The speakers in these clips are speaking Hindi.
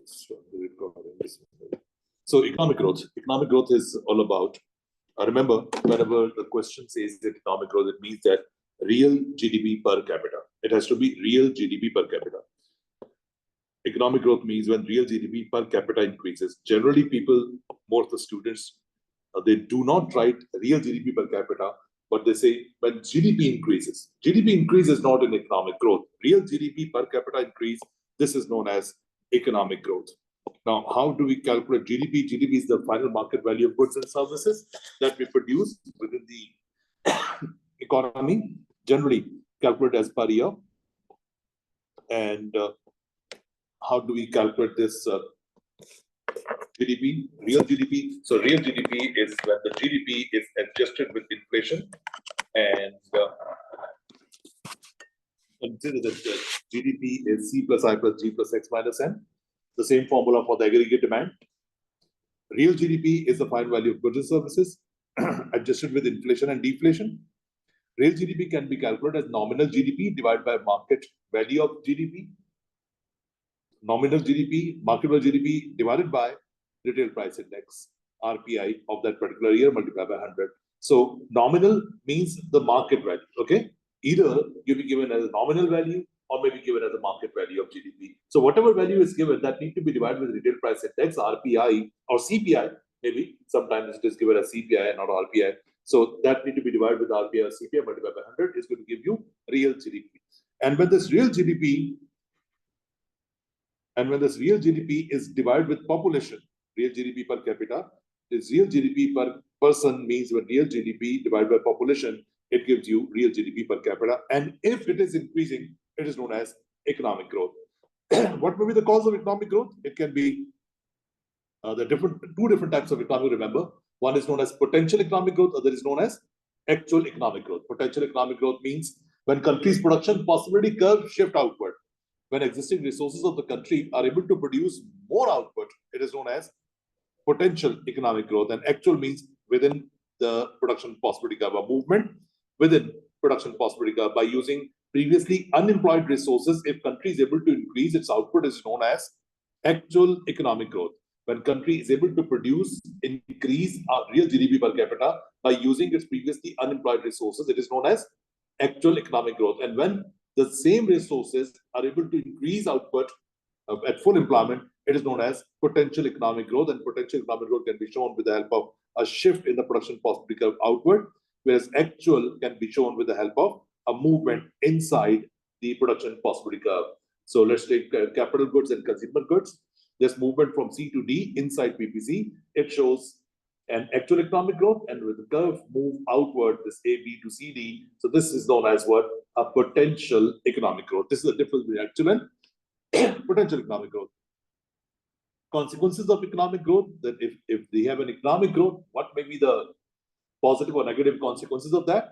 So economic growth. Economic growth is all about. Remember, whenever the question says that economic growth, it means that real GDP per capita. It has to be real GDP per capita. Economic growth means when real GDP per capita increases. Generally, people, more of the students, they do not write real GDP per capita, but they say when GDP increases. GDP increase is not an economic growth. Real GDP per capita increase, this is known as economic growth. Now, how do we calculate GDP? GDP is the final market value of goods and services that we produce within the economy, generally calculated as per year. And how do we calculate this GDP? Real GDP. So real GDP is when the GDP is adjusted with inflation, and consider that the GDP is C plus I plus G plus X minus N. The same formula for the aggregate demand. Real GDP is the final value of goods and services adjusted with inflation and deflation. Real GDP can be calculated as nominal GDP divided by market value of GDP. Nominal GDP, market value GDP divided by retail price index, RPI of that particular year multiplied by 100. So nominal means the market value, okay? Either you'll be given as a nominal value or maybe given as a market value of GDP. So whatever value is given, that need to be divided with retail price index, RPI or CPI, maybe. Sometimes it is given as CPI and not RPI. So that need to be divided with RPI or CPI multiplied by 100 is going to give you real GDP. And when this real GDP is divided with population, real GDP per capita, this real GDP per person means when real GDP divided by population, it gives you real GDP per capita. And if it is increasing, it is known as economic growth. What will be the cause of economic growth? It can be two different types of economic, remember. One is known as potential economic growth, other is known as actual economic growth. Potential economic growth means when country's production possibility curve shift outward. When existing resources of the country are able to produce more output, it is known as potential economic growth. And actual means within the production possibility curve, a movement within production possibility curve by using previously unemployed resources. If country is able to increase its output, is known as actual economic growth. When country is able to produce, increase real GDP per capita by using its previously unemployed resources, it is known as actual economic growth. And when the same resources are able to increase output at full employment, it is known as potential economic growth. And potential economic growth can be shown with the help of a shift in the production possibility curve outward, whereas actual can be shown with the help of a movement inside the production possibility curve. So let's take capital goods and consumer goods. This movement from C to D inside PPC, it shows an actual economic growth, and with the curve move outward, this A, B to C, D. So this is known as what? A potential economic growth. This is the difference between actual and potential economic growth. Consequences of economic growth, that if they have an economic growth, what may be the positive or negative consequences of that?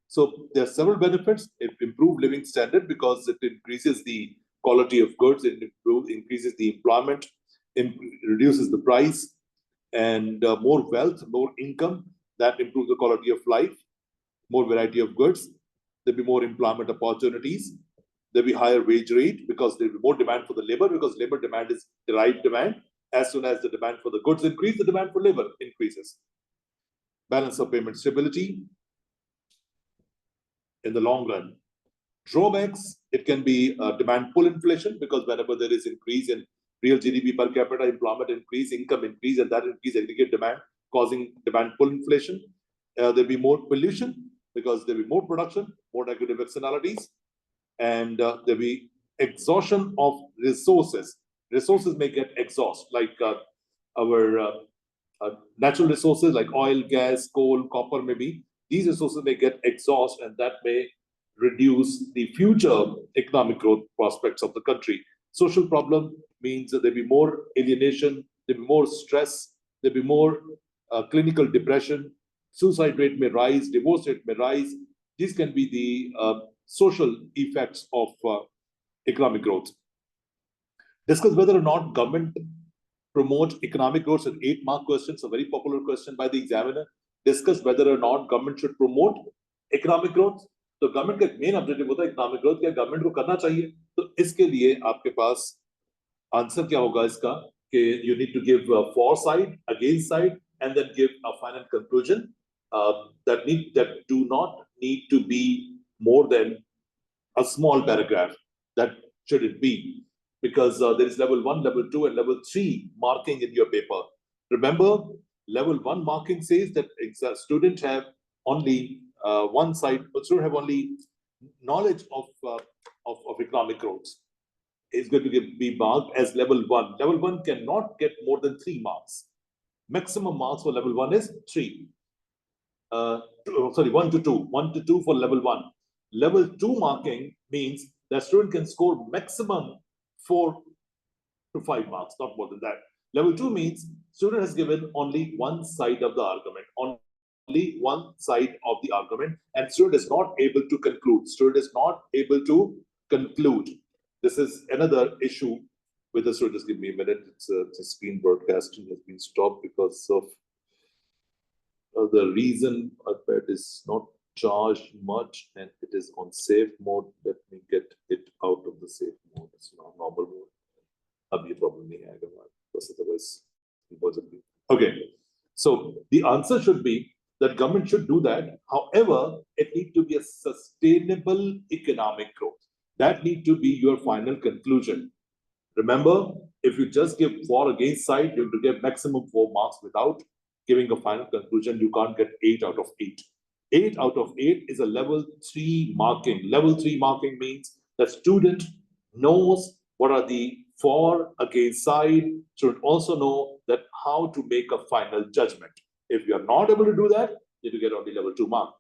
So there are several benefits. It improves living standard because it increases the quality of goods, it increases the employment, reduces the price, and more wealth, more income, that improves the quality of life, more variety of goods, there'll be more employment opportunities, there'll be higher wage rate because there'll be more demand for the labor, because labor demand is derived demand. As soon as the demand for the goods increase, the demand for labor increases. Balance of payment stability in the long run. Drawbacks, it can be demand pull inflation, because whenever there is increase in real GDP per capita, employment increase, income increase, and that increase aggregate demand, causing demand pull inflation. There'll be more pollution because there'll be more production, more negative externalities, and there'll be exhaustion of resources. Resources may get exhaust, like our natural resources like oil, gas, coal, copper, maybe. These resources may get exhaust, and that may reduce the future economic growth prospects of the country. Social problem means that there'll be more alienation, there'll be more stress, there'll be more clinical depression, suicide rate may rise, divorce rate may rise. These can be the social effects of economic growth. Discuss whether or not government promote economic growth. An 8-mark question, a very popular question by the examiner. Discuss whether or not government should promote economic growth. तो गवर्नमेंट का मेन ऑब्जेक्टिव होता है इकोनॉमिक ग्रोथ, क्या गवर्नमेंट को करना चाहिए? तो इसके लिए आपके पास आंसर क्या होगा इसका कि you need to give for side, against side, and then give a final conclusion that do not need to be more than a small paragraph. That should it be, because there is level 1, level 2, and level 3 marking in your paper. Remember, level 1 marking says that students have only one side, but students have only knowledge of economic growth. Is going to be marked as level 1. Level 1 cannot get more than 3 marks. Maximum marks for level 1 is 3. Sorry, 1 to 2. 1 to 2 for level 1. Level 2 marking means that student can score maximum 4 to 5 marks, not more than that. Level 2 means student has given only one side of the argument, only one side of the argument, and student is not able to conclude. Student is not able to conclude. This is another issue with the student. Just give me a minute. It's a screen broadcasting has been stopped because of the reason that is not charged much and it is on safe mode. Let me get it out of the safe mode. It's not normal mode. अब ये problem नहीं आएगा हमारे पास, otherwise impossible. Okay, so the answer should be that government should do that. However, it need to be a sustainable economic growth. That need to be your final conclusion. Remember, if you just give for against side, you have to get maximum 4 marks without giving a final conclusion. You can't get 8 out of 8. 8 out of 8 is a level 3 marking. Level 3 marking means the student knows what are the for against side. Should also know that how to make a final judgment. If you are not able to do that, you have to get only level 2 mark.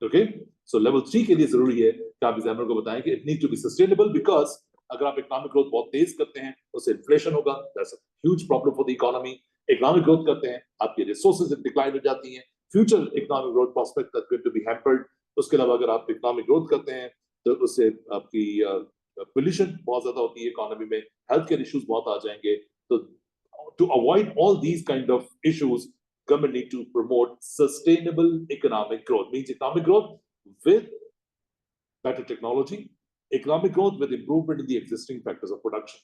Okay, so level 3 के लिए जरूरी है कि आप एग्जामिनर को बताएं कि it need to be sustainable, because अगर आप इकोनॉमिक ग्रोथ बहुत तेज करते हैं उससे इन्फ्लेशन होगा. That's a huge problem for the economy. Economic growth करते हैं आपकी रिसोर्सेज डिक्लाइन हो जाती हैं, future economic growth prospect are going to be hampered. उसके अलावा अगर आप इकोनॉमिक ग्रोथ करते हैं तो उससे आपकी पोल्यूशन बहुत ज्यादा होती है इकोनॉमी में, हेल्थ केयर इश्यूज बहुत आ जाएंगे. तो to avoid all these kind of issues, government need to promote sustainable economic growth. Means economic growth with better technology, economic growth with improvement in the existing factors of production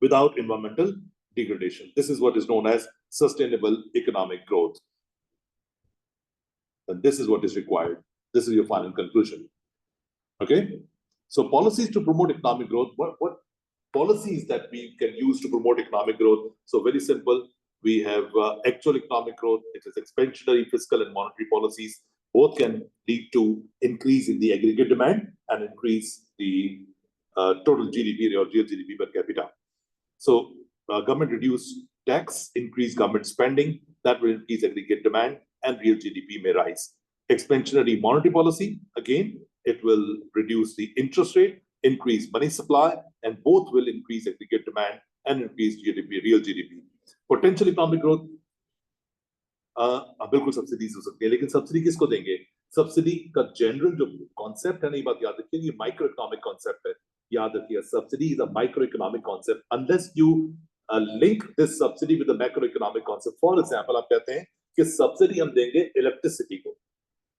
without environmental degradation. This is what is known as sustainable economic growth. And this is what is required. This is your final conclusion. Okay? So policies to promote economic growth. What policies that we can use to promote economic growth? So very simple. We have actual economic growth. It is expansionary fiscal and monetary policies. Both can lead to increase in the aggregate demand and increase the total GDP or real GDP per capita. So government reduce tax, increase government spending, that will increase aggregate demand and real GDP may rise. Expansionary monetary policy, again, it will reduce the interest rate, increase money supply, and both will increase aggregate demand and increase GDP, real GDP. Potential economic growth बिल्कुल सब्सिडीज हो सकती है, लेकिन सब्सिडी किसको देंगे? सब्सिडी का जनरल जो कॉन्सेप्ट है ना, ये बात याद रखिए, ये माइक्रो इकोनॉमिक कॉन्सेप्ट है. याद रखिए, subsidy is a micro economic concept unless you link this subsidy with the macro economic concept. For example, आप कहते हैं कि सब्सिडी हम देंगे इलेक्ट्रिसिटी को,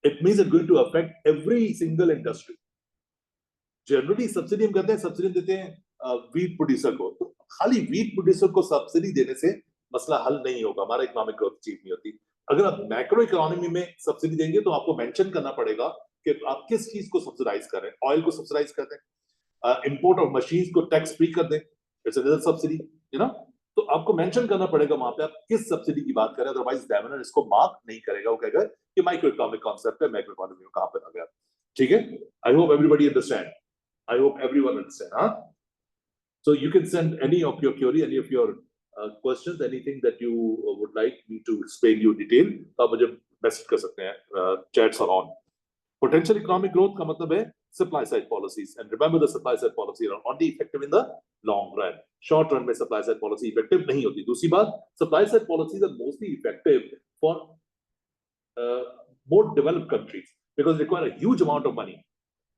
it means it going to affect every single industry. Generally subsidy हम कहते हैं, सब्सिडी देते हैं वीट प्रोड्यूसर को, तो खाली वीट प्रोड्यूसर को सब्सिडी देने से मसला हल नहीं होगा, हमारा इकोनॉमिक ग्रोथ अचीव नहीं होती. अगर आप मैक्रो इकोनॉमी में सब्सिडी देंगे तो आपको मेंशन करना पड़ेगा कि आप किस चीज को सब्सिडाइज कर रहे हैं. ऑयल को सब्सिडाइज कर दें, इंपोर्ट ऑफ मशीन्स को टैक्स फ्री कर दें, it's another subsidy, you know. तो आपको मेंशन करना पड़ेगा वहां पे आप किस सब्सिडी की बात कर रहे हैं, अदरवाइज एग्जामिनर इसको मार्क नहीं करेगा. वो कहेगा कि माइक्रो इकोनॉमिक कॉन्सेप्ट है, मैक्रो इकोनॉमी में कहां पर आ गया. ठीक है, I hope everybody understand. I hope everyone understand, huh? So you can send any of your query, any of your questions, anything that you would like me to explain you detail. तो आप मुझे मैसेज कर सकते हैं. Chats are on. Potential economic growth का मतलब है supply side policies, and remember the supply side policies are only effective in the long run. Short run में supply side policy effective नहीं होती. दूसरी बात, supply side policies are mostly effective for more developed countries because they require a huge amount of money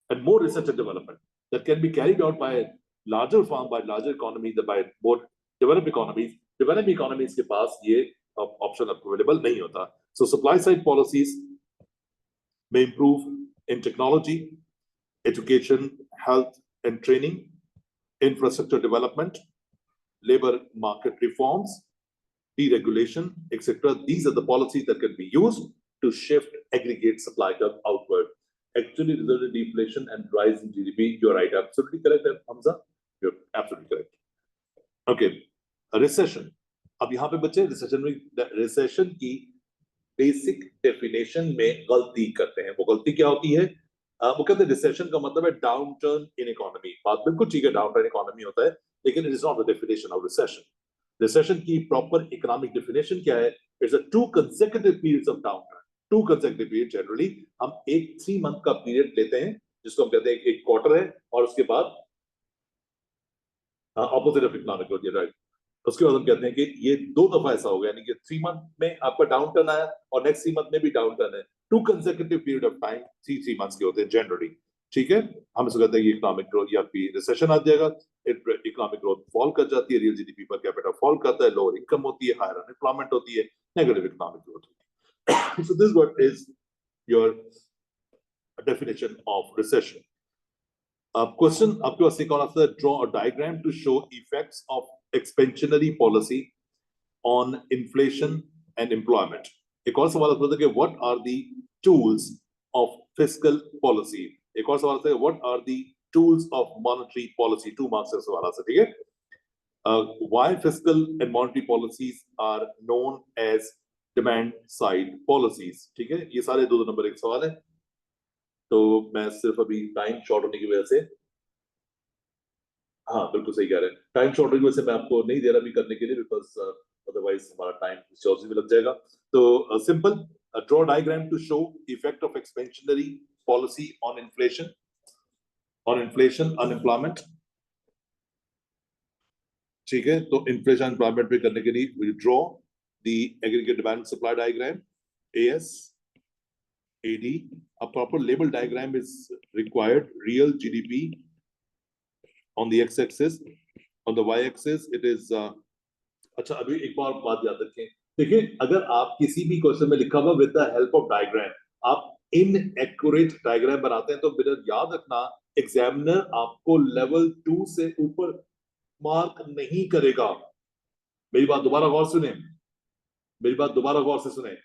and more research and development that can be carried out by larger firm, by larger economies, by more developed economies. Developing economies के पास ये option available नहीं होता. So supply side policies may improve in technology, education, health and training, infrastructure development, labor market reforms, deregulation, etc. These are the policies that can be used to shift aggregate supply curve outward. Actually result in deflation and rise in GDP. You're right, absolutely correct, Hamza. You're absolutely correct. Okay, recession. अब यहाँ पे बच्चे रिसेशन की बेसिक डेफिनेशन में गलती करते हैं. वो गलती क्या होती है? वो कहते हैं रिसेशन का मतलब है डाउन टर्न इन इकोनॉमी. बात बिल्कुल ठीक है, डाउन टर्न इकोनॉमी होता है, लेकिन it is not the definition of recession. Recession की प्रॉपर इकोनॉमिक डेफिनेशन क्या है? It's a 2 consecutive periods of downturn. 2 consecutive periods. Generally हम एक 3 month का पीरियड लेते हैं जिसको हम कहते हैं एक क्वार्टर है, और उसके बाद opposite of economic growth, right. उसके बाद हम कहते हैं कि ये 2 दफा ऐसा हो गया, यानी कि 3 month में आपका डाउन टर्न आया और नेक्स्ट 3 month में भी डाउन टर्न है. 2 consecutive period of time 3 months के होते हैं जनरली. ठीक है, हम इसको कहते हैं कि इकोनॉमिक ग्रोथ या फिर रिसेशन आ जाएगा. इकोनॉमिक ग्रोथ फॉल कर जाती है, real GDP per capita fall करता है, लोअर इनकम होती है, हायर अनएम्प्लॉयमेंट होती है, नेगेटिव इकोनॉमिक ग्रोथ होती है. So this what is your definition of recession. Question आपके पास एक और आता है, draw a diagram to show effects of expansionary policy on inflation and employment. एक और सवाल आता है कि what are the tools of fiscal policy. एक और सवाल आता है what are the tools of monetary policy. 2 marks का सवाल आता है. ठीक है, why fiscal and monetary policies are known as demand side policies. ठीक है, ये सारे 2 नंबर एक सवाल है. तो मैं सिर्फ अभी टाइम शॉर्ट होने की वजह से, हाँ बिल्कुल सही कह रहे हैं, टाइम शॉर्ट होने की वजह से मैं आपको नहीं दे रहा भी करने के लिए, बिकॉज अदरवाइज हमारा टाइम शॉर्ट भी लग जाएगा. तो simple, draw diagram to show effect of expansionary policy on inflation, unemployment. ठीक है, तो इन्फ्लेशन अनएम्प्लॉयमेंट पे करने के लिए we draw the aggregate demand supply diagram, AS AD. A proper label diagram is required. Real GDP on the x-axis, on the y-axis it is अच्छा, अभी एक बार बात याद रखें. देखिए, अगर आप किसी भी क्वेश्चन में लिखा हुआ with the help of diagram आप इनएक्यूरेट डायग्राम बनाते हैं, तो बेटा याद रखना एग्जामिनर आपको लेवल 2 से ऊपर मार्क नहीं करेगा. मेरी बात दोबारा गौर सुने, मेरी बात दोबारा गौर से सुने.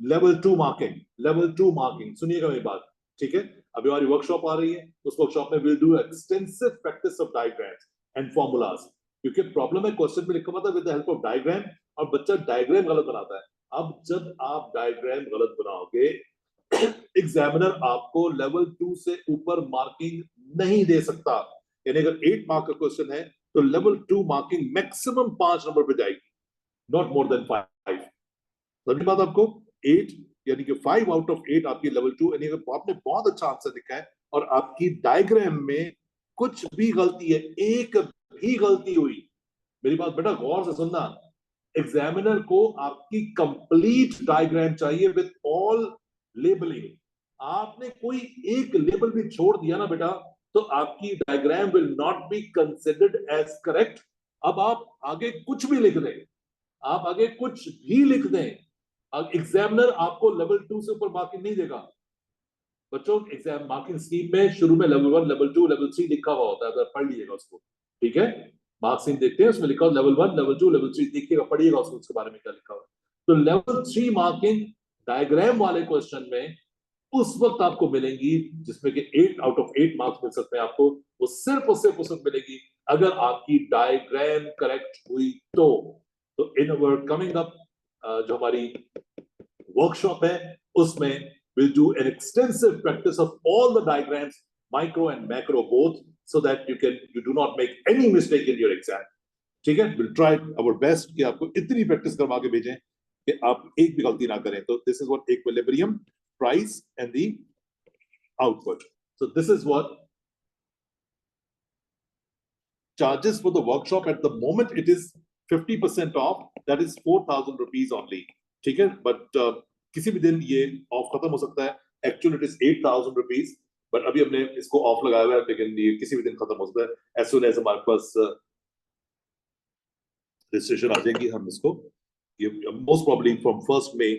लेवल 2 मार्किंग, सुनिएगा मेरी बात. ठीक है, अभी हमारी वर्कशॉप आ रही है, उस वर्कशॉप में will do extensive practice of diagrams and formulas. क्योंकि प्रॉब्लम है क्वेश्चन में लिखा हुआ था with the help of diagram, और बच्चा डायग्राम गलत बनाता है. अब जब आप डायग्राम गलत बनाओगे, एग्जामिनर आपको लेवल 2 से ऊपर मार्किंग नहीं दे सकता. यानी अगर 8 मार्क का क्वेश्चन है तो लेवल 2 मार्किंग मैक्सिमम 5 नंबर पे जाएगी, नॉट मोर देन 5. समझ बात आपको? 8 यानी कि 5 आउट ऑफ 8 आपकी लेवल 2. यानी कि आपने बहुत अच्छा आंसर लिखा है और आपकी डायग्राम में कुछ भी गलती है, एक भी गलती हुई, मेरी बात बेटा गौर से सुनना, एग्जामिनर को आपकी कंप्लीट डायग्राम चाहिए विद ऑल लेबलिंग. आपने कोई एक लेबल भी छोड़ दिया ना बेटा, तो आपकी diagram will not be considered as correct. अब आप आगे कुछ भी लिख दें, आप आगे कुछ भी लिख दें, एग्जामिनर आपको लेवल 2 से ऊपर मार्किंग नहीं देगा. बच्चों, एग्जाम मार्किंग स्कीम में शुरू में लेवल 1, लेवल 2, लेवल 3 लिखा हुआ होता है, अगर पढ़ लीजिएगा उसको. ठीक है, मार्क्स स्कीम देखते हैं, उसमें लिखा हो लेवल 1, लेवल 2, लेवल 3, देखिएगा, पढ़िएगा उसको, उसके बारे में क्या लिखा हुआ है. तो लेवल 3 मार्किंग डायग्राम वाले क्वेश्चन में उस वक्त आपको मिलेंगी जिसमें कि 8 आउट ऑफ 8 मार्क्स मिल सकते हैं आपको. वो सिर्फ उस वक्त मिलेगी अगर आपकी डायग्राम करेक्ट हुई तो. इन अवर कमिंग अप जो हमारी वर्कशॉप है, उसमें we'll do an extensive practice of all the diagrams, micro and macro both, so that you do not make any mistake in your exam. ठीक है, we'll try our best कि आपको इतनी प्रैक्टिस करवा के भेजें कि आप एक भी गलती ना करें. तो this is what equilibrium, price and the output. So this is what charges for the workshop. At the moment it is 50% off, that is 4,000 rupees only. ठीक है, but किसी भी दिन ये ऑफ खत्म हो सकता है. Actually it is 8,000 rupees, but अभी हमने इसको ऑफ लगाया हुआ है, लेकिन ये किसी भी दिन खत्म हो सकता है. एज सून एज हमारे पास रजिस्ट्रेशन आ जाएगी, हम इसको ये मोस्ट प्रोबेबली फ्रॉम 1 मई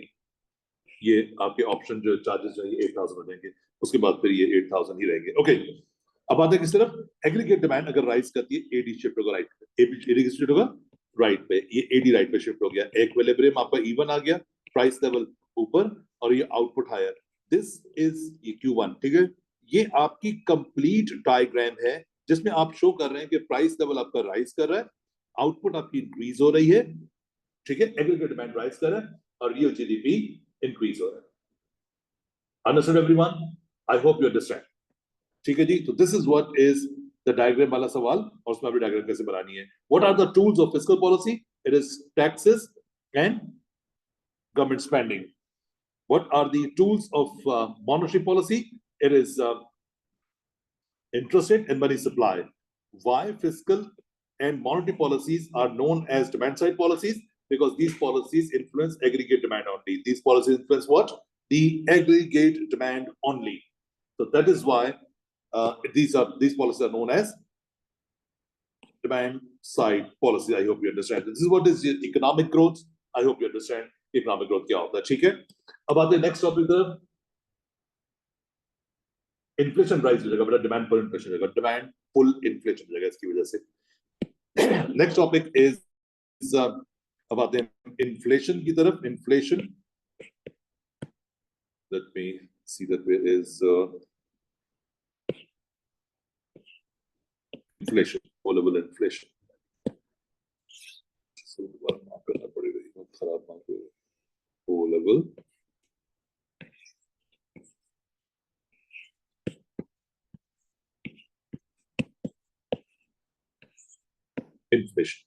ये आपके ऑप्शन जो चार्जेस जो है 8,000 हो जाएंगे. उसके बाद फिर ये 8,000 ही रहेंगे. ओके, अब आते हैं किस तरफ, एग्रीगेट डिमांड अगर राइज करती है, एडी शिफ्ट होगा राइट पे, एडी शिफ्ट होगा राइट पे, ये एडी राइट पे शिफ्ट हो गया, इक्विलिब्रियम आपका इवन आ गया, प्राइस लेवल ऊपर और ये आउटपुट हायर, दिस इज ये Q1, ठीक है। ये आपकी कंप्लीट डायग्राम है जिसमें आप शो कर रहे हैं कि प्राइस लेवल आपका राइज कर रहा है, आउटपुट आपकी इंक्रीज हो रही है, ठीक है, एग्रीगेट डिमांड राइज कर रहा है और रियल जीडीपी इंक्रीज हो रहा है। Understand everyone? I hope you understand. ठीक है जी, तो this is what is the diagram वाला सवाल, और उसमें अभी डायग्राम कैसे बनानी है। What are the tools of fiscal policy? It is taxes and government spending. What are the tools of monetary policy? It is interest rate and money supply. Why fiscal and monetary policies are known as demand side policies? Because these policies influence aggregate demand only. These policies influence what? The aggregate demand only. So that is why these policies are known as demand side policy. I hope you understand. This is what is economic growth. I hope you understand economic growth क्या होता है, ठीक है। अब आते हैं नेक्स्ट टॉपिक तरफ। इन्फ्लेशन राइज हो जाएगा बेटा, डिमांड पुल इन्फ्लेशन हो जाएगा, डिमांड पुल इन्फ्लेशन हो जाएगा इसकी वजह से। नेक्स्ट टॉपिक इज अब आते हैं इन्फ्लेशन की तरफ। Inflation, let me see that where is inflation, O level inflation, mark करना पड़ेगा, बहुत खराब मार्क है, O level inflation.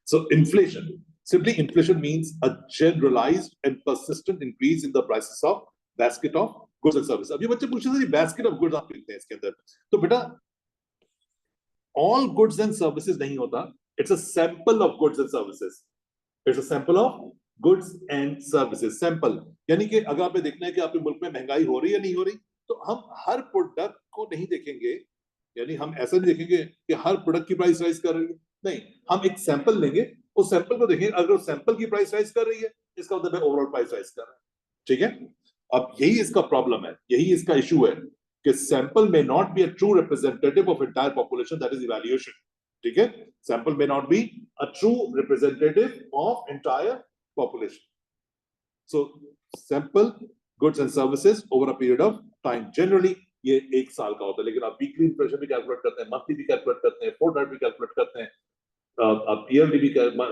So inflation, simply inflation means a generalized and persistent increase in the prices of basket of goods and services. अब ये बच्चे पूछते हैं basket of goods आप लिखते हैं इसके अंदर, तो बेटा all goods and services नहीं होता, it's a sample of goods and services. It's a sample of goods and services. Sample यानी कि अगर आपने देखना है कि आपके मुल्क में महंगाई हो रही है या नहीं हो रही, तो हम हर प्रोडक्ट को नहीं देखेंगे, यानी हम ऐसा नहीं देखेंगे कि हर प्रोडक्ट की प्राइस राइज कर रही है, नहीं, हम एक सैंपल लेंगे, उस सैंपल को देखेंगे, अगर सैंपल की प्राइस राइज कर रही है, इसका मतलब है ओवरऑल प्राइस राइज कर रहा है, ठीक है। अब यही इसका प्रॉब्लम है, यही इसका इशू है कि सैंपल में not be a true representative of entire population, that is evaluation, ठीक है। सैंपल में not be a true representative of entire population. So sample goods and services over a period of time, generally ये एक साल का होता है, लेकिन आप वीकली इन्फ्लेशन भी कैलकुलेट करते हैं, मंथली भी कैलकुलेट करते हैं, फोर्टनाइट भी कैलकुलेट करते हैं, आप ईयरली भी,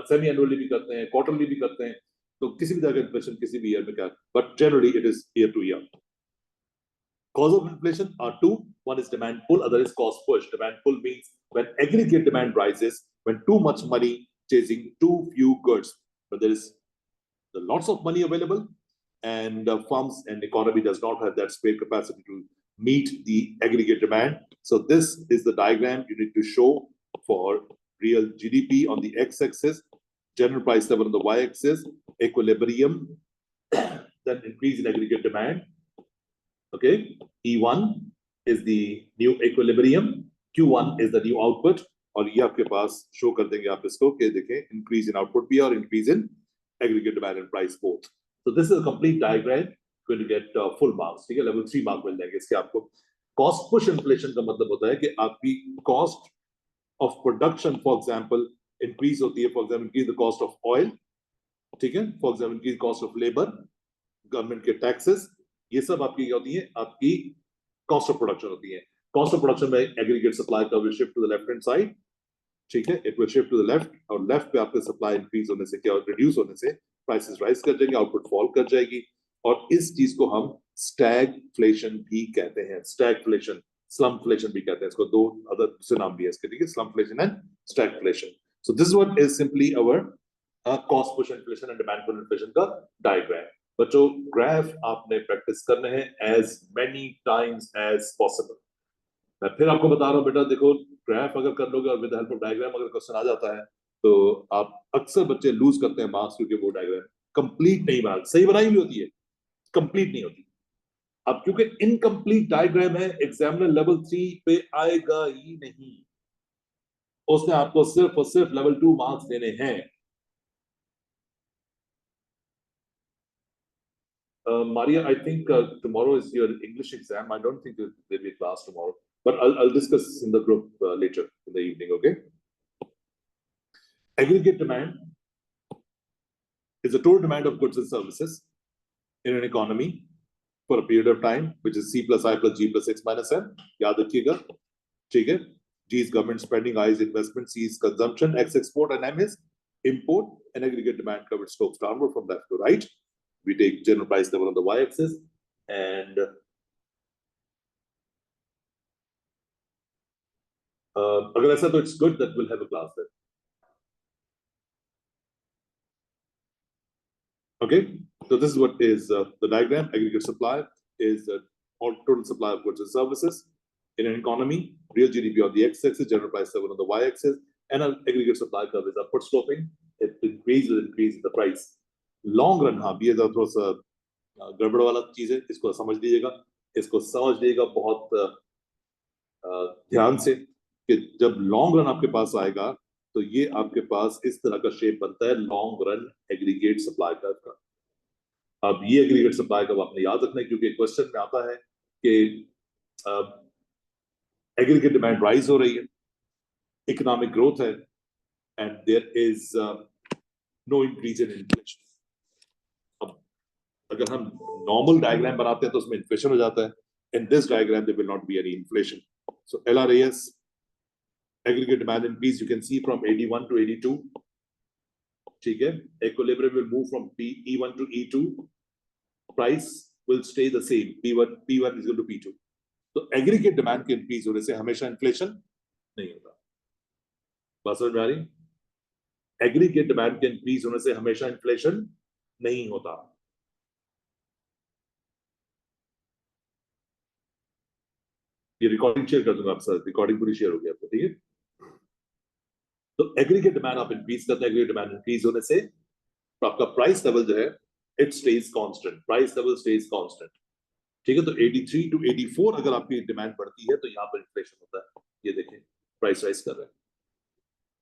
सेमी एनुअली भी करते हैं, क्वार्टरली भी करते हैं, तो किसी भी तरह का इन्फ्लेशन किसी भी ईयर में क्या, but generally it is year two year. Cause of inflation are two. One is demand pull, other is cost push. Demand pull means when aggregate demand rises, when too much money chasing too few goods, but there is lots of money available, and firms and economy does not have that spare capacity to meet the aggregate demand. So this is the diagram you need to show for real GDP on the x-axis, general price level on the y-axis, equilibrium, then increase in aggregate demand. Okay, E1 is the new equilibrium, Q1 is the new output, और ये आपके पास शो कर देंगे आप इसको कि देखें इंक्रीज इन आउटपुट भी और increase in aggregate demand and price both. So this is a complete diagram, going to get full marks, ठीक है, level 3 मार्क मिल जाएंगे इसके आपको. Cost push inflation का मतलब होता है कि आपकी cost of production, for example, increase होती है, for example, increase the cost of oil, ठीक है, for example, increase cost of labor, government के taxes, ये सब आपकी क्या होती है, आपकी cost of production होती है. Cost of production में aggregate supply का will shift to the left hand side, ठीक है, it will shift to the left, और लेफ्ट पे आपके सप्लाई इंक्रीज होने से क्या, रिड्यूस होने से प्राइसेस राइज कर जाएंगे, आउटपुट फॉल कर जाएगी, और इस चीज को हम स्टैगफ्लेशन भी कहते हैं. स्टैगफ्लेशन, स्लम्पफ्लेशन भी कहते हैं इसको, दो अदर दूसरे नाम भी है इसके, ठीक है, slumpflation and stagflation. So this one is simply our cost push inflation and demand pull inflation का डायग्राम. बच्चों ग्राफ आपने प्रैक्टिस करने हैं as many times as possible. मैं फिर आपको बता रहा हूँ बेटा, देखो ग्राफ अगर कर लोगे और विद हेल्प ऑफ डायग्राम अगर क्वेश्चन आ जाता है, तो आप अक्सर बच्चे लूज करते हैं मार्क्स, क्योंकि वो डायग्राम कंप्लीट नहीं बना, सही बनाई भी होती है, कंप्लीट नहीं होती. अब क्योंकि इनकम्प्लीट डायग्राम है, एग्जामिनर लेवल 3 पे आएगा ही नहीं, उसने आपको सिर्फ और सिर्फ लेवल 2 मार्क्स देने हैं. Maria, I think tomorrow is your English exam. I don't think there'll be a class tomorrow. but I'll discuss in the group later in the evening, okay? Aggregate demand is the total demand of goods and services in an economy for a period of time, which is C plus I plus G plus X minus M. याद रखिएगा, ठीक है? G is government spending, I is investment, C is consumption, X export, and M is import. And aggregate demand covered slopes downward from left to right. We take general price level on the y-axis, and अगर ऐसा तो it's good that we'll have a class then. Okay, so this is what is the diagram. Aggregate supply is all total supply of goods and services in an economy. Real GDP on the x-axis, general price level on the y-axis, and an aggregate supply curve is upward sloping. It increases the price. Long run, हाँ, ये थोड़ा सा गड़बड़ वाला चीज है. इसको समझ लीजिएगा बहुत ध्यान से कि जब लॉन्ग रन आपके पास आएगा तो ये आपके पास इस तरह का शेप बनता है long run aggregate supply curve का. अब ये एग्रीगेट सप्लाई कर्व आपने याद रखना है क्योंकि क्वेश्चन में आता है कि एग्रीगेट डिमांड राइज हो रही है, इकोनॉमिक ग्रोथ है, and there is no increase in inflation. अब अगर हम नॉर्मल डायग्राम बनाते हैं तो उसमें इन्फ्लेशन हो जाता है. In this diagram there will not be any inflation. So LRAS aggregate demand increase you can see from 81 to 82. ठीक है, equilibrium will move from E1 to E2. Price will stay the same. P1 is equal to P2. तो aggregate demand के increase होने से हमेशा inflation नहीं होता. बात समझ में आ रही? Aggregate demand के increase होने से हमेशा inflation नहीं होता. ये रिकॉर्डिंग शेयर कर दूंगा आप सर. रिकॉर्डिंग पूरी शेयर हो गई आपको, ठीक है? तो एग्रीगेट डिमांड आप इंक्रीज करते हैं. एग्रीगेट डिमांड इंक्रीज होने से तो आपका प्राइस लेवल जो है it stage constant. Price level stage constant, ठीक है? तो 83 टू 84 अगर आपकी डिमांड बढ़ती है तो यहाँ पर इन्फ्लेशन होता है. ये देखें, प्राइस राइज कर रहे हैं.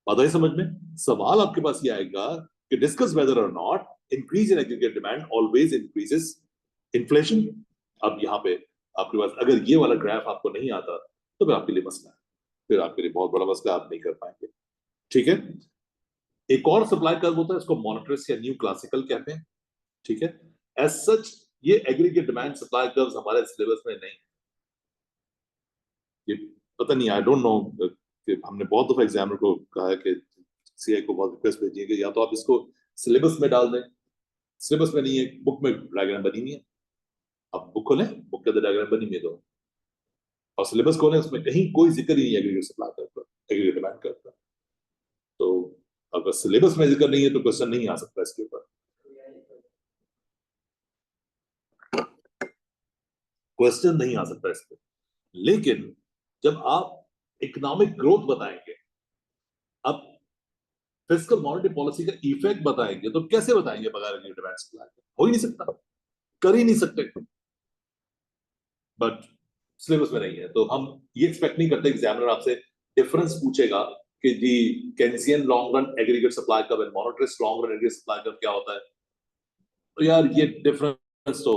बात आई समझ में? सवाल आपके पास ये आएगा कि डिस्कस वेदर और not increase in aggregate demand always increases inflation. अब यहाँ पे आपके पास अगर ये वाला ग्राफ आपको नहीं आता तो फिर आपके लिए मसला है, फिर आपके लिए बहुत बड़ा मसला, आप नहीं कर पाएंगे, ठीक है? एक और सप्लाई कर्व होता है, इसको मोनेटरिस्ट या न्यू क्लासिकल कहते हैं, ठीक है? एज सच ये एग्रीगेट डिमांड सप्लाई कर्व्स हमारे सिलेबस में नहीं. ये पता नहीं, आई डोंट नो, कि हमने बहुत दफा एग्जामिनर को कहा है कि सीआई को बहुत रिक्वेस्ट भेजिए कि या तो आप इसको सिलेबस में डाल दें. सिलेबस में नहीं है, बुक में डायग्राम बनी हुई है. आप बुक खोलें, बुक के अंदर डायग्राम बनी हुई है तो, और सिलेबस खोलें, उसमें कहीं कोई जिक्र ही नहीं है एग्रीगेट सप्लाई कर्व का, एग्रीगेट डिमांड कर्व का. तो अगर सिलेबस में जिक्र नहीं है तो क्वेश्चन नहीं आ सकता इसके ऊपर. क्वेश्चन नहीं आ सकता इस पर. लेकिन जब आप इकोनॉमिक ग्रोथ बताएंगे, अब फिस्कल मॉनेटरी पॉलिसी का इफेक्ट बताएंगे, तो कैसे बताएंगे बगैर एग्रीगेट डिमांड सप्लाई? हो ही नहीं सकता, कर ही नहीं सकते. बट सिलेबस में नहीं है तो हम ये एक्सपेक्ट नहीं करते एग्जामिनर आपसे डिफरेंस पूछेगा कि जी Keynesian long run aggregate supply curve and monetarist long run aggregate supply curve क्या होता है. तो यार ये डिफरेंस तो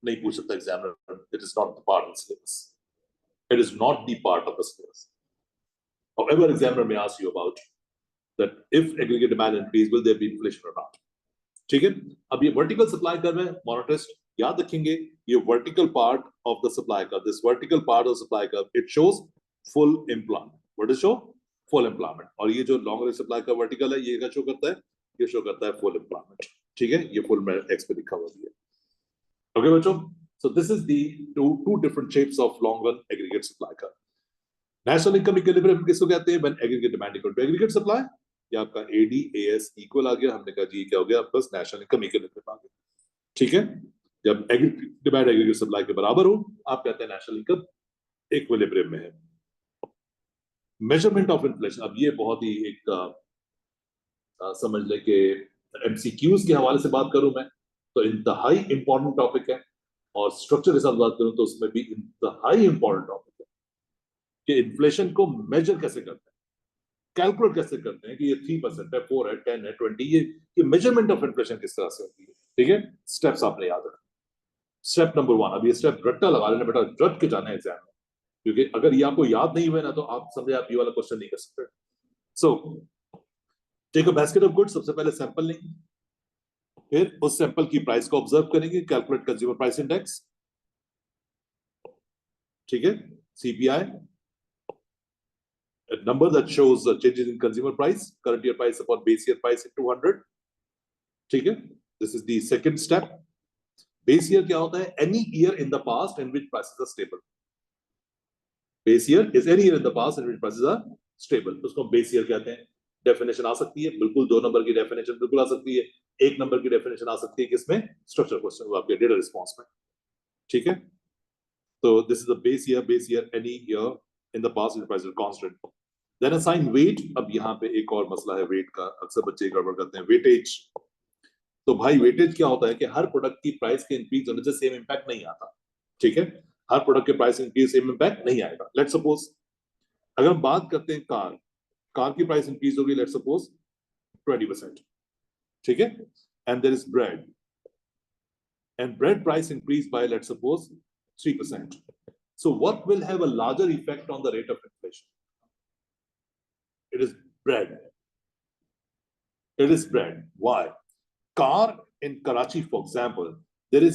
नहीं पूछ सकता examiner. It is not the part of syllabus. It is not the part of the syllabus. However, examiner may ask you about that if aggregate demand increase, will there be inflation or not? ठीक है? अब ये वर्टिकल सप्लाई कर्व है, मोनेटरिस्ट याद रखेंगे, ये vertical part of the supply curve, this vertical part of supply curve, it shows full employment. What does show? Full employment. और ये जो लॉन्ग रन सप्लाई का वर्टिकल है, ये क्या शो करता है? ये शो करता है फुल एम्प्लॉयमेंट, ठीक है? ये फुल में एक्स पे लिखा हुआ है. ओके बच्चों, so this is the two different shapes of long run aggregate supply curve. National income equilibrium किसको कहते हैं? When aggregate demand equal to aggregate supply. ये आपका ADAS इक्वल आ गया. हमने कहा जी क्या हो गया? बस नेशनल इनकम इक्विलिब्रियम आ गया, ठीक है? जब डिमांड एग्रीगेट सप्लाई के बराबर हो, आप कहते हैं नेशनल इनकम इक्विलिब्रियम में है. मेजरमेंट ऑफ इन्फ्लेशन, अब ये बहुत ही एक समझ ले कि MCQs के हवाले से बात करूं मैं तो इंतहाई इंपॉर्टेंट टॉपिक है, और स्ट्रक्चर के साथ बात करूं तो उसमें भी इंतहाई इंपॉर्टेंट टॉपिक है कि इन्फ्लेशन को मेजर कैसे करते हैं, कैलकुलेट कैसे करते हैं कि ये 3% है, 4 है, 10 है, 20. ये मेजरमेंट ऑफ इन्फ्लेशन किस तरह से होती है, ठीक है? स्टेप्स आपने याद रखना. स्टेप नंबर 1, अब ये स्टेप रट्टा लगा लेना बेटा, रट के जाना है एग्जाम में. क्योंकि अगर ये आपको याद नहीं हुआ ना तो आप समझे आप ये वाला क्वेश्चन नहीं कर सकते. So take a basket of goods, सबसे पहले सैंपल लेंगे, फिर उस सैंपल की प्राइस को ऑब्जर्व करेंगे, कैलकुलेट कंज्यूमर प्राइस इंडेक्स, ठीक है, CPI, a number that shows changes in consumer price, current year price upon base year price in 200. ठीक है, this is the second step. Base year क्या होता है? Any year in the past in which prices are stable. Base year is any year in the past in which prices are stable. उसको base year कहते हैं. Definition आ सकती है, बिल्कुल 2 नंबर की definition बिल्कुल आ सकती है, 1 नंबर की definition आ सकती है किसमें? Structure question आपके data response में. ठीक है? So this is the base year any year in the past in which prices are constant. Then assign weight. अब यहाँ पे एक और मसला है weight का, अक्सर बच्चे गड़बड़ करते हैं. Weightage. तो भाई वेटेज क्या होता है कि हर प्रोडक्ट की प्राइस के इंक्रीज होने से सेम इंपैक्ट नहीं आता. ठीक है, हर प्रोडक्ट के प्राइस इंक्रीज सेम इंपैक्ट नहीं आएगा. लेट्स सपोज अगर हम बात करते हैं कार की प्राइस इंक्रीज होगी, लेट्स सपोज 20%. ठीक है, and there is bread, and bread price increase by let's suppose 3%. So what will have a larger effect on the rate of inflation? It is bread. It is bread. Why? Car in Karachi, for example, there are